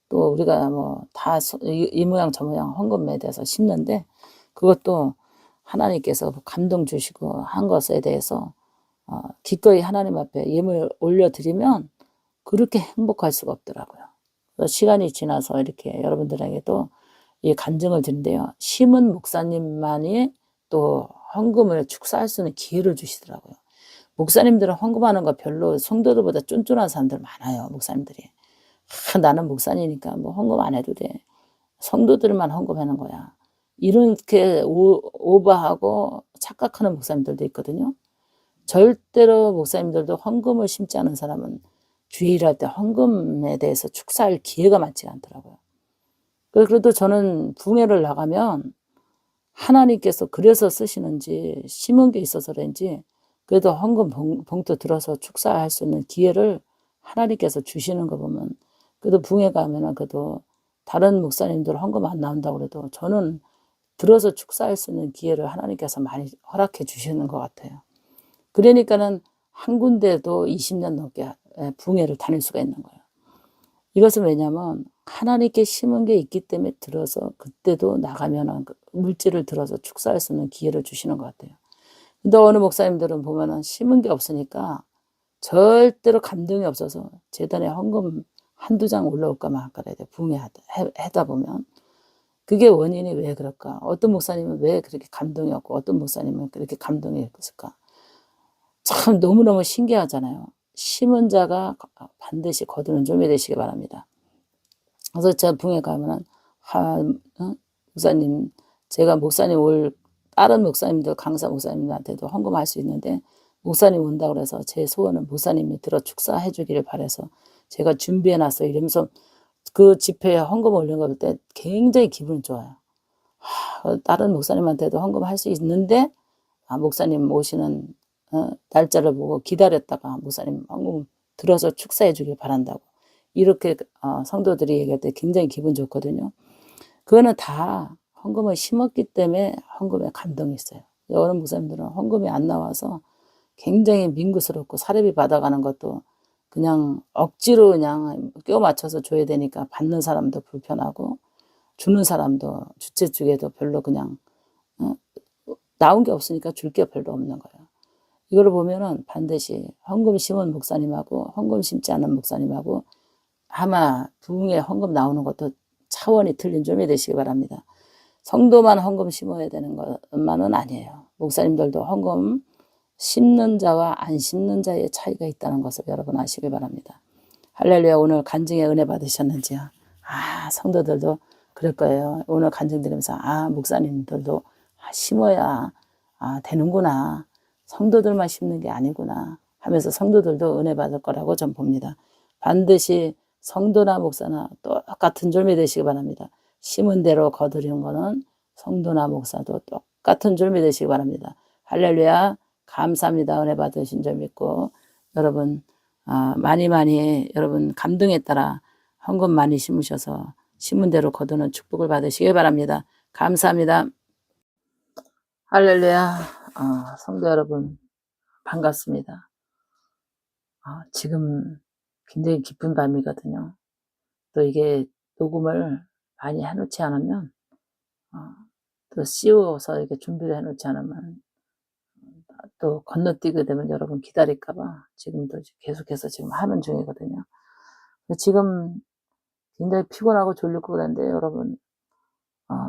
또 우리가 뭐 다 이 모양 저 모양 헌금에 대해서 심는데 그것도 하나님께서 감동 주시고 한 것에 대해서 기꺼이 하나님 앞에 예물 올려드리면 그렇게 행복할 수가 없더라고요. 그래서 시간이 지나서 이렇게 여러분들에게도 이 간증을 드린데요. 심은 목사님만이 또 헌금을 축사할 수 있는 기회를 주시더라고요. 목사님들은 헌금하는 거 별로 성도들보다 쫀쫀한 사람들 많아요. 목사님들이. 나는 목사니까 뭐 헌금 안 해도 돼. 성도들만 헌금하는 거야. 이렇게 오버하고 착각하는 목사님들도 있거든요. 절대로 목사님들도 헌금을 심지 않은 사람은 주일 일할 때 헌금에 대해서 축사할 기회가 많지 않더라고요. 그래도 저는 부흥회를 나가면 하나님께서 그래서 쓰시는지 심은 게 있어서 그런지 그래도 헌금 봉투 들어서 축사할 수 있는 기회를 하나님께서 주시는 거 보면 그래도 부흥회 가면은 그래도 다른 목사님들 헌금 안 나온다고 그래도 저는 들어서 축사할 수 있는 기회를 하나님께서 많이 허락해 주시는 것 같아요. 그러니까는 한 군데도 20년 넘게 부흥회를 다닐 수가 있는 거예요. 이것은 왜냐하면 하나님께 심은 게 있기 때문에 들어서 그때도 나가면 물질을 들어서 축사할 수 있는 기회를 주시는 것 같아요. 근데 어느 목사님들은 보면은 심은 게 없으니까 절대로 감동이 없어서 재단에 헌금 한두 장 올라올까 말까 그래야 돼. 부흥회 하다 보면. 그게 원인이 왜 그럴까? 어떤 목사님은 왜 그렇게 감동이 없고 어떤 목사님은 그렇게 감동이 없을까? 참 너무너무 신기하잖아요. 심은 자가 반드시 거두는 좀이 되시기 바랍니다. 그래서 제가 부흥회 가면은 목사님 제가 목사님 올 다른 목사님들 강사 목사님들한테도 헌금할 수 있는데 목사님 온다고 그래서 제 소원은 목사님이 들어 축사해 주기를 바라서 제가 준비해 놨어요. 이러면서 그 집회에 헌금 올린 거 볼 때 굉장히 기분이 좋아요. 다른 목사님한테도 헌금할 수 있는데 목사님 오시는 날짜를 보고 기다렸다가 목사님 헌금 들어서 축사해 주길 바란다고 이렇게 성도들이 얘기할 때 굉장히 기분 좋거든요. 그거는 다 헌금을 심었기 때문에 헌금에 감동이 있어요. 어느 목사님들은 헌금이 안 나와서 굉장히 민구스럽고 사례비 받아가는 것도 그냥 억지로 그냥 껴 맞춰서 줘야 되니까 받는 사람도 불편하고 주는 사람도 주최 쪽에도 별로 그냥 나온 게 없으니까 줄 게 별로 없는 거예요. 이거를 보면은 반드시 헌금 심은 목사님하고 헌금 심지 않은 목사님하고 아마 부흥에 헌금 나오는 것도 차원이 틀린 점이 되시기 바랍니다. 성도만 헌금 심어야 되는 것만은 아니에요. 목사님들도 헌금 심는 자와 안 심는 자의 차이가 있다는 것을 여러분 아시기 바랍니다. 할렐루야. 오늘 간증에 은혜 받으셨는지요? 성도들도 그럴 거예요. 오늘 간증 들으면서 목사님들도 심어야 되는구나. 성도들만 심는 게 아니구나 하면서 성도들도 은혜 받을 거라고 전 봅니다. 반드시 성도나 목사나 똑같은 졸미 되시기 바랍니다. 심은 대로 거두는 거는 성도나 목사도 똑같은 졸미 되시기 바랍니다. 할렐루야. 감사합니다. 은혜 받으신 줄 믿고 여러분 많이 여러분 감동에 따라 헌금 많이 심으셔서 심은 대로 거두는 축복을 받으시기 바랍니다. 감사합니다. 할렐루야. 성도 여러분 반갑습니다. 지금 굉장히 기쁜 밤이거든요. 또 이게 녹음을 많이 해놓지 않으면 또 씌워서 이렇게 준비를 해놓지 않으면 또 건너뛰게 되면 여러분 기다릴까봐 지금도 계속해서 지금 하는 중이거든요. 지금 굉장히 피곤하고 졸리고 그랬는데 여러분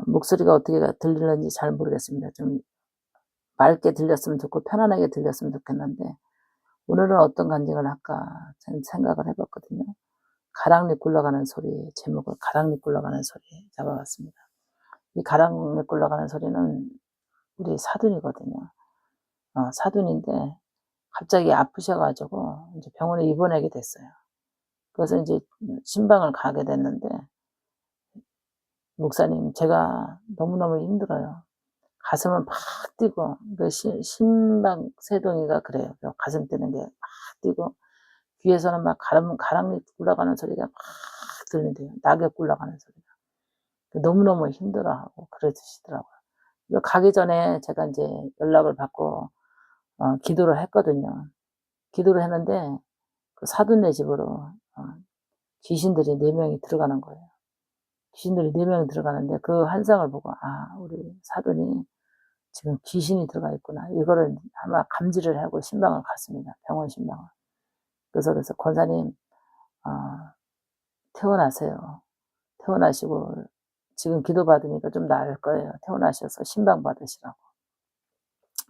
목소리가 어떻게 들리는지 잘 모르겠습니다. 좀 맑게 들렸으면 좋고 편안하게 들렸으면 좋겠는데 오늘은 어떤 간증을 할까 생각을 해봤거든요. 가랑잎 굴러가는 소리 제목을 가랑잎 굴러가는 소리 잡아봤습니다. 이 가랑잎 굴러가는 소리는 우리 사돈이거든요. 사돈인데 갑자기 아프셔가지고 이제 병원에 입원하게 됐어요. 그래서 이제 신방을 가게 됐는데 목사님 제가 너무너무 힘들어요. 가슴은 팍 뛰고 그 심박 세동이가 그래요. 가슴 뛰는 게 팍 뛰고 귀에서는 막 가랑잎 굴러가는 소리가 막 들린대요. 낙엽 굴러가는 소리가. 너무너무 힘들어하고 그러시더라고요. 가기 전에 제가 이제 연락을 받고 기도를 했거든요. 기도를 했는데 그 사돈네 집으로 귀신들이 4명이 들어가는 거예요. 귀신들이 4명이 들어가는데 그 환상을 보고 우리 사돈이 지금 귀신이 들어가 있구나. 이거를 아마 감지를 하고 신방을 갔습니다. 병원 신방을. 그래서 권사님 퇴원하세요. 퇴원하시고 지금 기도받으니까 좀 나을 거예요. 퇴원하셔서 신방 받으시라고.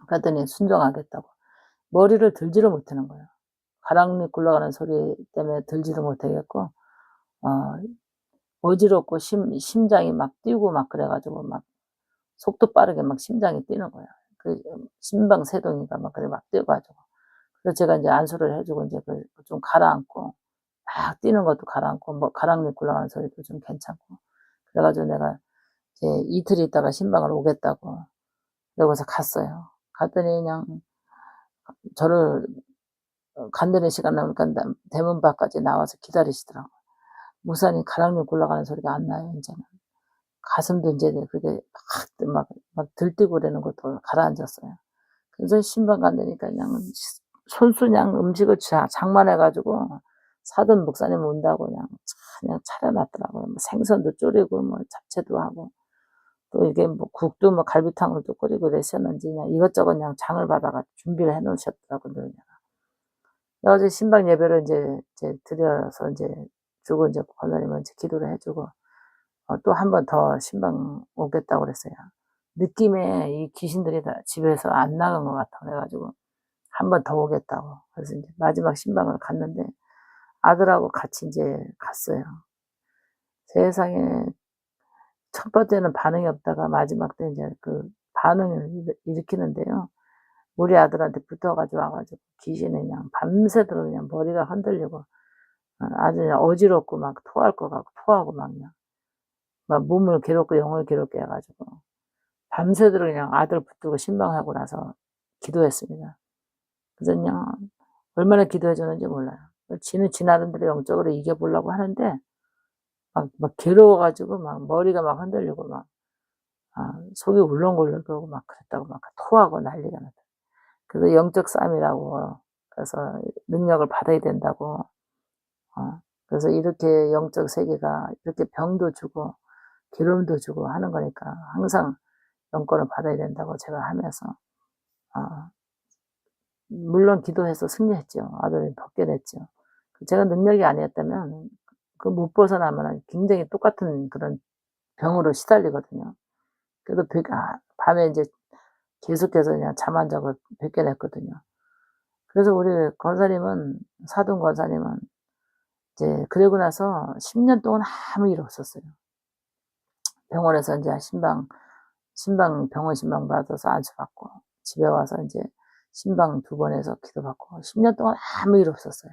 그랬더니 순종하겠다고. 머리를 들지를 못하는 거예요. 가랑잎 굴러가는 소리 때문에 들지도 못하겠고 어지럽고 심장이 막 뛰고 막 그래가지고 막 속도 빠르게 막 심장이 뛰는 거예요. 그 심방 세동이가 막 그래 막 뛰어가지고. 그래서 제가 이제 안수를 해주고 이제 좀 가라앉고 막 뛰는 것도 가라앉고 뭐 가랑잎 굴러가는 소리도 좀 괜찮고. 그래가지고 내가 이제 이틀 있다가 신방을 오겠다고 여기서 갔어요. 갔더니 그냥 저를 간드는 시간 나오니까 대문 밖까지 나와서 기다리시더라고요. 목사님 가랑잎 굴러가는 소리가 안 나요, 이제는. 가슴도 이제 그게 막 들뛰고 그러는 것도 가라앉았어요. 그래서 신방 간다니까 그냥 손수 그냥 음식을 장만해가지고 사돈 목사님 온다고 그냥 차려놨더라고요. 뭐 생선도 졸이고 뭐 잡채도 하고 또 이게 뭐 국도 뭐 갈비탕을 또 끓이고 그러셨는지 그냥 이것저것 그냥 장을 받아가 준비를 해놓으셨더라고요. 그래서 신방 예배를 이제 드려서 이제 주고 이제 권사님은 이제 기도를 해주고 또 한 번 더 신방 오겠다고 그랬어요. 느낌에 이 귀신들이 다 집에서 안 나간 것 같아. 그래가지고 한 번 더 오겠다고. 그래서 이제 마지막 신방을 갔는데 아들하고 같이 이제 갔어요. 세상에 첫 번째는 반응이 없다가 마지막 때 이제 그 반응을 일으키는데요. 우리 아들한테 붙어가지고 와가지고 귀신이 그냥 밤새도록 그냥 머리가 흔들리고 아주 그냥 어지럽고 막 토할 것 같고 토하고 막 몸을 괴롭고 영을 괴롭게 해가지고 밤새도록 그냥 아들 붙들고 신방하고 나서 기도했습니다. 그래서 그냥 얼마나 기도해 줬는지 몰라요. 지는 지 나름대로 영적으로 이겨보려고 하는데 막 괴로워가지고 막 머리가 막 흔들리고 막 속이 울렁거리고 막 그랬다고 막 토하고 난리가 났다. 그래서 영적 싸움이라고 그래서 능력을 받아야 된다고 그래서 이렇게 영적 세계가 이렇게 병도 주고 기름도 주고 하는 거니까 항상 영권을 받아야 된다고 제가 하면서 물론 기도해서 승리했죠. 아들을 벗겨냈죠. 제가 능력이 아니었다면 그 못 벗어나면 굉장히 똑같은 그런 병으로 시달리거든요. 그래도 밤에 이제 계속해서 그냥 잠 안 자고 벗겨냈거든요. 그래서 우리 권사님은, 사돈 권사님은 이제 그러고 나서 10년 동안 아무 일 없었어요. 병원에서 이제 병원 신방 받아서 안수받고 집에 와서 이제 신방 2번 해서 기도받고 10년 동안 아무 일 없었어요.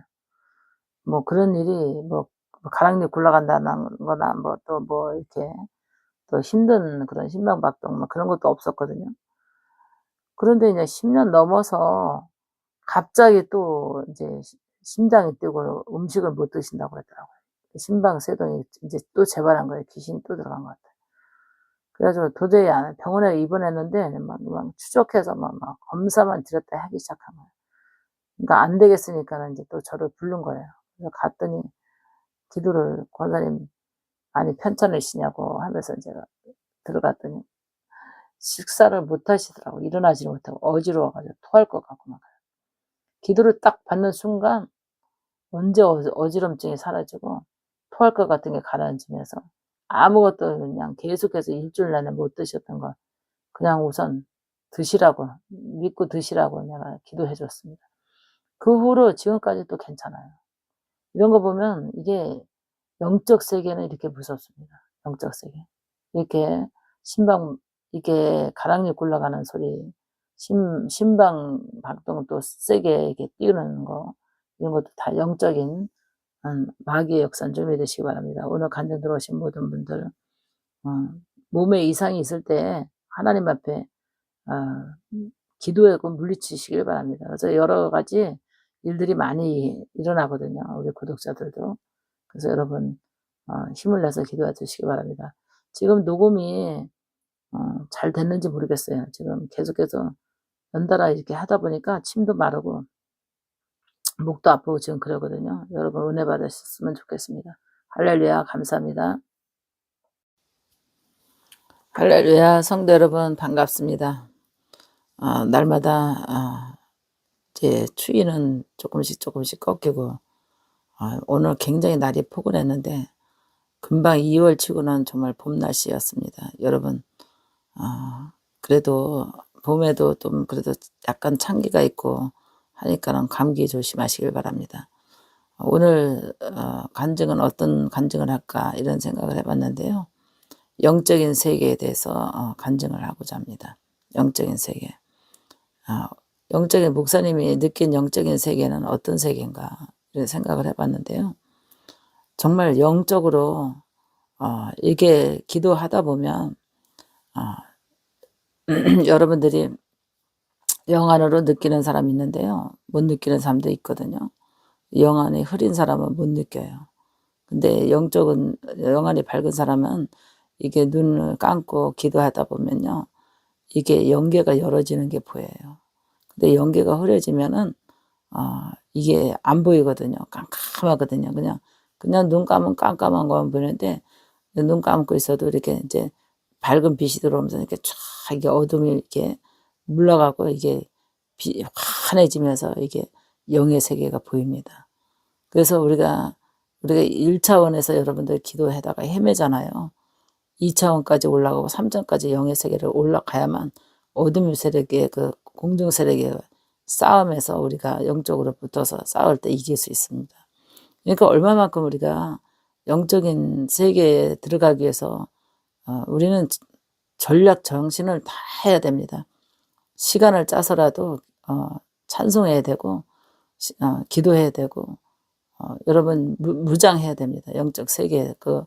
뭐 그런 일이 뭐 가랑잎 굴러간다는 거나 뭐 이렇게 또 힘든 그런 신방박동 뭐 그런 것도 없었거든요. 그런데 이제 10년 넘어서 갑자기 또 이제 심장이 뛰고 음식을 못 드신다고 그러더라고요. 심방세동이 이제 또 재발한 거예요. 귀신이 또 들어간 것 같아요. 그래서 도저히 병원에 입원했는데 막 추적해서 막 검사만 드렸다 하기 시작한 거예요. 그러니까 안 되겠으니까는 이제 또 저를 부른 거예요. 그래서 갔더니 기도를 권사님 많이 편찮으시냐고 하면서 제가 들어갔더니 식사를 못 하시더라고. 일어나지 못하고 어지러워가지고 토할 것 같고 막. 기도를 딱 받는 순간 언제 어지럼증이 사라지고 토할 것 같은 게 가라앉으면서 아무것도 그냥 계속해서 일주일 내내 못 드셨던 거 그냥 우선 드시라고 믿고 드시라고 내가 기도해 줬습니다. 그 후로 지금까지 또 괜찮아요. 이런 거 보면 이게 영적 세계는 이렇게 무섭습니다. 영적 세계. 이렇게 이게 가랑잎 굴러가는 소리, 심방 박동을 또 세게 이렇게 띄우는 거, 이런 것도 다 영적인 마귀의 역사인 줄 믿으시기 바랍니다. 오늘 간증 들어오신 모든 분들, 몸에 이상이 있을 때 하나님 앞에 기도하고 물리치시길 바랍니다. 그래서 여러 가지 일들이 많이 일어나거든요. 우리 구독자들도. 그래서 여러분 힘을 내서 기도해 주시기 바랍니다. 지금 녹음이 잘 됐는지 모르겠어요. 지금 계속해서 연달아 이렇게 하다 보니까 침도 마르고 목도 아프고 지금 그러거든요. 여러분 은혜 받으셨으면 좋겠습니다. 할렐루야. 감사합니다. 할렐루야. 성도 여러분 반갑습니다. 날마다 이제 추위는 조금씩 꺾이고 오늘 굉장히 날이 포근했는데 금방 2월 치고는 정말 봄 날씨였습니다. 여러분 그래도 봄에도 좀 그래도 약간 찬기가 있고 하니까는 감기 조심하시길 바랍니다. 오늘 간증은 어떤 간증을 할까 이런 생각을 해봤는데요. 영적인 세계에 대해서 간증을 하고자 합니다. 영적인 세계. 영적인 목사님이 느낀 영적인 세계는 어떤 세계인가 이런 생각을 해봤는데요. 정말 영적으로 이게 기도하다 보면 여러분들이 영 안으로 느끼는 사람이 있는데요. 못 느끼는 사람도 있거든요. 영 안이 흐린 사람은 못 느껴요. 근데 영 안이 밝은 사람은 이게 눈을 감고 기도하다 보면요. 이게 영계가 열어지는 게 보여요. 근데 영계가 흐려지면은 이게 안 보이거든요. 깜깜하거든요. 그냥 눈 감으면 깜깜한 거만 보이는데 눈 감고 있어도 이렇게 이제 밝은 빛이 들어오면서 이렇게 쫙 이게 어둠이 이렇게 물러가고 이게 환해지면서 이게 영의 세계가 보입니다. 그래서 우리가 1차원에서 여러분들 기도하다가 헤매잖아요. 2차원까지 올라가고 3차원까지 영의 세계를 올라가야만 어둠 세력의 그 공중 세력의 싸움에서 우리가 영적으로 붙어서 싸울 때 이길 수 있습니다. 그러니까 얼마만큼 우리가 영적인 세계에 들어가기 위해서 우리는 전략 정신을 다 해야 됩니다. 시간을 짜서라도 찬송해야 되고 기도해야 되고 여러분 무장해야 됩니다. 영적 세계 그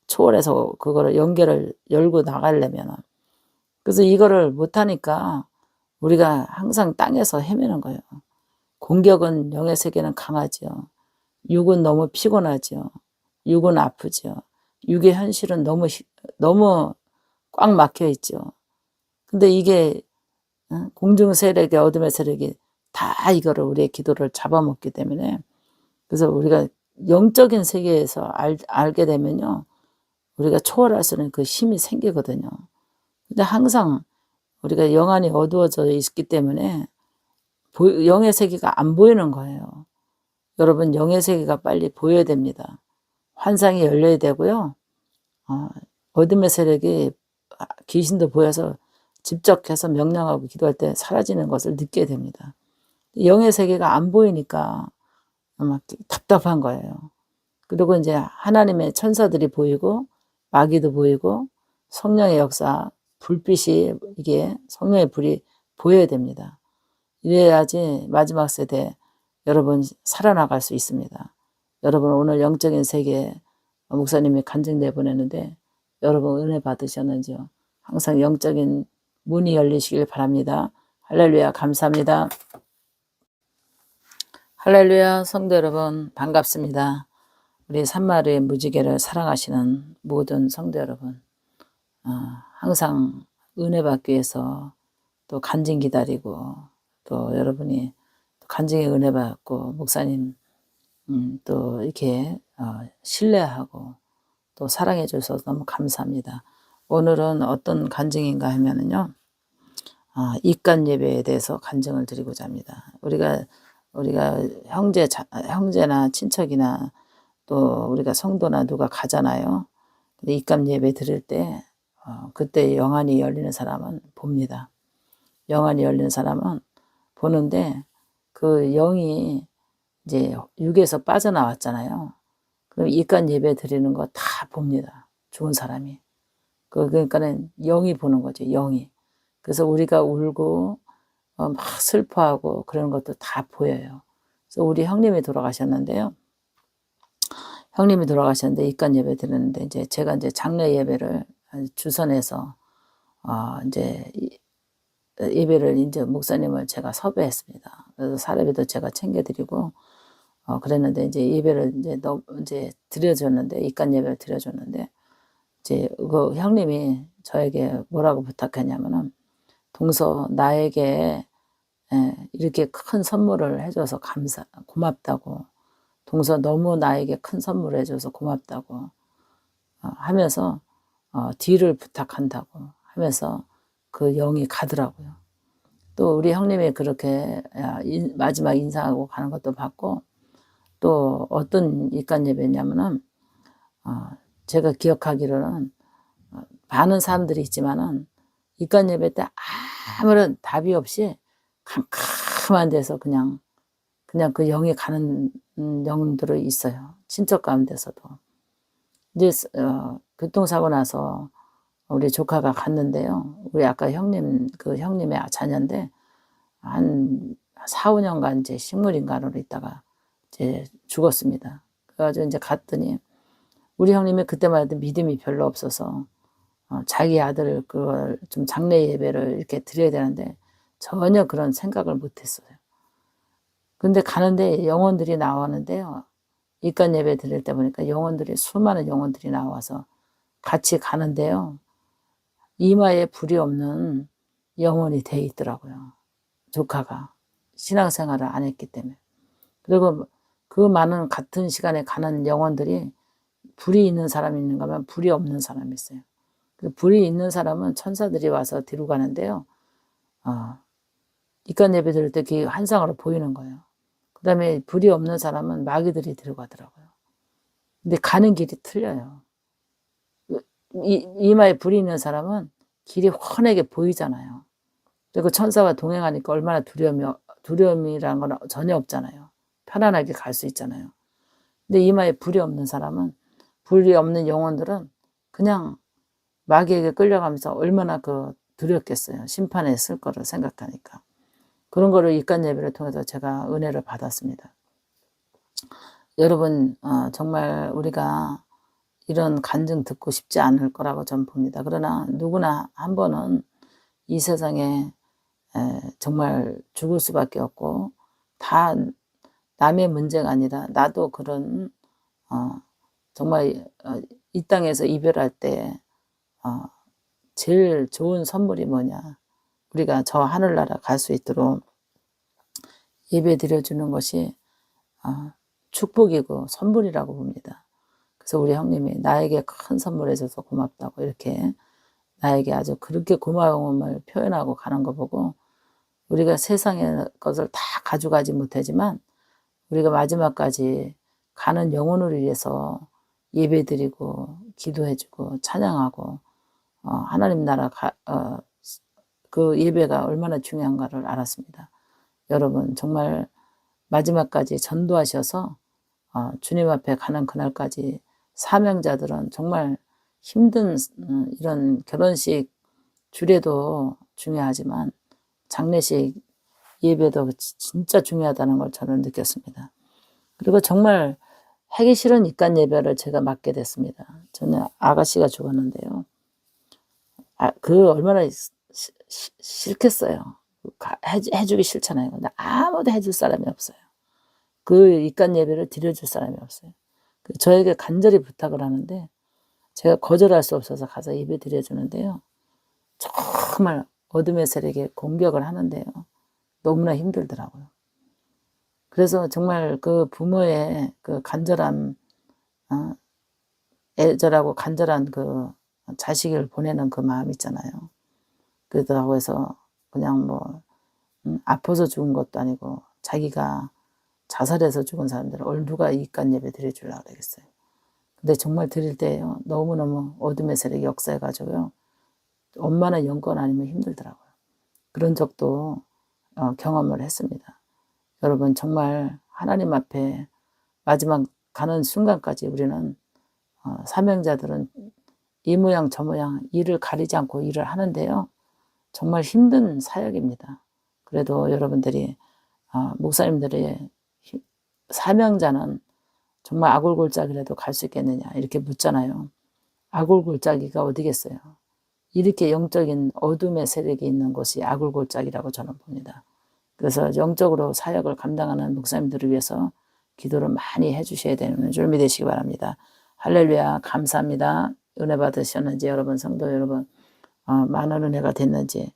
초월해서 그거를 연결을 열고 나가려면 그래서 이거를 못하니까 우리가 항상 땅에서 헤매는 거예요. 공격은 영의 세계는 강하지요. 육은 너무 피곤하지요. 육은 아프지요. 육의 현실은 너무 꽉 막혀 있죠. 근데 이게 공중 세력이 어둠의 세력이 다 이거를 우리의 기도를 잡아먹기 때문에 그래서 우리가 영적인 세계에서 알게 되면요. 우리가 초월할 수 있는 그 힘이 생기거든요. 근데 항상 우리가 영안이 어두워져 있기 때문에 영의 세계가 안 보이는 거예요. 여러분 영의 세계가 빨리 보여야 됩니다. 환상이 열려야 되고요. 어둠의 세력이 귀신도 보여서 집적해서 명령하고 기도할 때 사라지는 것을 느껴야 됩니다. 영의 세계가 안 보이니까 막 답답한 거예요. 그리고 이제 하나님의 천사들이 보이고 마귀도 보이고 성령의 역사, 불빛이 이게 성령의 불이 보여야 됩니다. 이래야지 마지막 세대 여러분 살아나갈 수 있습니다. 여러분 오늘 영적인 세계에 목사님이 간증 내보내는데 여러분 은혜 받으셨는지요? 항상 영적인 문이 열리시길 바랍니다. 할렐루야 감사합니다. 할렐루야 성도 여러분 반갑습니다. 우리 산마루의 무지개를 사랑하시는 모든 성도 여러분 항상 은혜 받기 위해서 또 간증 기다리고 또 여러분이 간증의 은혜 받고 목사님 또 이렇게 신뢰하고 또 사랑해 주셔서 너무 감사합니다. 오늘은 어떤 간증인가 하면은요. 입간 예배에 대해서 간증을 드리고자 합니다. 우리가 형제나 친척이나 또 우리가 성도나 누가 가잖아요. 근데 입간 예배 드릴 때 그때 영안이 열리는 사람은 봅니다. 영안이 열리는 사람은 보는데 그 영이 이제 육에서 빠져나왔잖아요. 그럼 입간 예배 드리는 거 다 봅니다. 좋은 사람이. 그러니까는 영이 보는 거죠. 영이. 그래서 우리가 울고 막 슬퍼하고 그런 것도 다 보여요. 그래서 우리 형님이 돌아가셨는데요. 형님이 돌아가셨는데 입간 예배 드렸는데 이제 제가 이제 장례 예배를 주선해서 이제 예배를 이제 목사님을 제가 섭외했습니다. 그래서 사례비도 제가 챙겨드리고 그랬는데 이제 예배를 이제 드려줬는데 입간 예배를 드려줬는데 이제 그 형님이 저에게 뭐라고 부탁했냐면은 동서 나에게 이렇게 큰 선물을 해줘서 고맙다고 동서 너무 나에게 큰 선물을 해줘서 고맙다고 하면서 뒤를 부탁한다고 하면서 그 영이 가더라고요. 또 우리 형님이 그렇게 마지막 인사하고 가는 것도 봤고 또 어떤 입간 예배냐면은 제가 기억하기로는 많은 사람들이 있지만은 입간 예배 때 아무런 답이 없이 캄캄한 데서 그냥 그 영이 가는 영들이 있어요. 친척 가운데서도. 이제 교통사고 나서 우리 조카가 갔는데요. 우리 아까 형님의 자녀인데 한 4, 5년간 이제 식물인간으로 있다가 이제 죽었습니다. 그래가지고 이제 갔더니 우리 형님이 그때만 해도 믿음이 별로 없어서 자기 아들을 그걸 좀 장례 예배를 이렇게 드려야 되는데 전혀 그런 생각을 못했어요. 근데 가는데 영혼들이 나오는데요. 입간 예배 드릴 때 보니까 수많은 영혼들이 나와서 같이 가는데요. 이마에 불이 없는 영혼이 돼 있더라고요. 조카가 신앙생활을 안 했기 때문에. 그리고 그 많은 같은 시간에 가는 영혼들이 불이 있는 사람이 있는가 하면 불이 없는 사람이 있어요. 그 불이 있는 사람은 천사들이 와서 뒤로 가는데요. 입간 예배 드릴 때 그 환상으로 보이는 거예요. 그 다음에 불이 없는 사람은 마귀들이 들어가더라고요. 근데 가는 길이 틀려요. 이마에 불이 있는 사람은 길이 훤하게 보이잖아요. 그리고 천사와 동행하니까 얼마나 두려움이라는 건 전혀 없잖아요. 편안하게 갈 수 있잖아요. 근데 이마에 불이 없는 사람은 불이 없는 영혼들은 그냥 마귀에게 끌려가면서 얼마나 두렵겠어요. 심판에 쓸 거를 생각하니까. 그런 거를 입간 예배를 통해서 제가 은혜를 받았습니다. 여러분 정말 우리가 이런 간증 듣고 싶지 않을 거라고 저는 봅니다. 그러나 누구나 한 번은 이 세상에 정말 죽을 수밖에 없고, 다 남의 문제가 아니라 나도 그런 정말 이 땅에서 이별할 때 제일 좋은 선물이 뭐냐, 우리가 저 하늘나라 갈 수 있도록 예배 드려주는 것이 축복이고 선물이라고 봅니다. 그래서 우리 형님이 나에게 큰 선물해 줘서 고맙다고 이렇게 나에게 아주 그렇게 고마움을 표현하고 가는 거 보고, 우리가 세상의 것을 다 가져가지 못하지만 우리가 마지막까지 가는 영혼을 위해서 예배드리고 기도해주고 찬양하고 하나님 나라 그 예배가 얼마나 중요한가를 알았습니다. 여러분 정말 마지막까지 전도하셔서 주님 앞에 가는 그날까지 사명자들은 정말 힘든 이런 결혼식 주례도 중요하지만 장례식 예배도 진짜 중요하다는 걸 저는 느꼈습니다. 그리고 정말 하기 싫은 입간 예배를 제가 맡게 됐습니다. 저는 아가씨가 죽었는데요. 그 얼마나 싫겠어요. 해주기 싫잖아요. 근데 아무도 해줄 사람이 없어요. 그 입간 예배를 드려줄 사람이 없어요. 저에게 간절히 부탁을 하는데 제가 거절할 수 없어서 가서 예배 드려주는데요. 정말 어둠의 세력에 공격을 하는데요. 너무나 힘들더라고요. 그래서 정말 그 부모의 그 간절한 애절하고 간절한 그 자식을 보내는 그 마음 있잖아요. 그렇다고 해서 그냥 뭐 아파서 죽은 것도 아니고 자기가 자살해서 죽은 사람들을 누가 이깟 예배 드려주려고 그러겠어요. 근데 정말 드릴 때요, 너무너무 어둠의 세력이 역사해가지고요, 엄마나 영권 아니면 힘들더라고요. 그런 적도 경험을 했습니다. 여러분 정말 하나님 앞에 마지막 가는 순간까지 우리는 사명자들은 이 모양 저 모양 일을 가리지 않고 일을 하는데요, 정말 힘든 사역입니다. 그래도 여러분들이 목사님들의 사명자는 정말 아골골짜기라도 갈 수 있겠느냐 이렇게 묻잖아요. 아골골짜기가 어디겠어요. 이렇게 영적인 어둠의 세력이 있는 곳이 아골골짜기라고 저는 봅니다. 그래서 영적으로 사역을 감당하는 목사님들을 위해서 기도를 많이 해주셔야 되는 줄 믿으시기 바랍니다. 할렐루야. 감사합니다. 은혜 받으셨는지 여러분, 성도 여러분, 많은 은혜가 됐는지,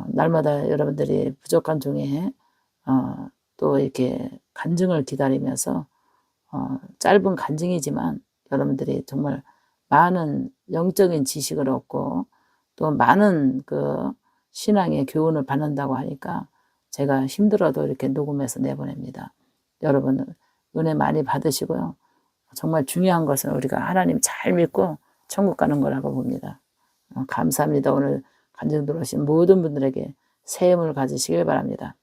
날마다 여러분들이 부족한 중에 또 이렇게 간증을 기다리면서 짧은 간증이지만 여러분들이 정말 많은 영적인 지식을 얻고 또 많은 그 신앙의 교훈을 받는다고 하니까 제가 힘들어도 이렇게 녹음해서 내보냅니다. 여러분 은혜 많이 받으시고요. 정말 중요한 것은 우리가 하나님 잘 믿고 천국 가는 거라고 봅니다. 감사합니다. 오늘 간증 들어오신 모든 분들에게 새 힘을 가지시길 바랍니다.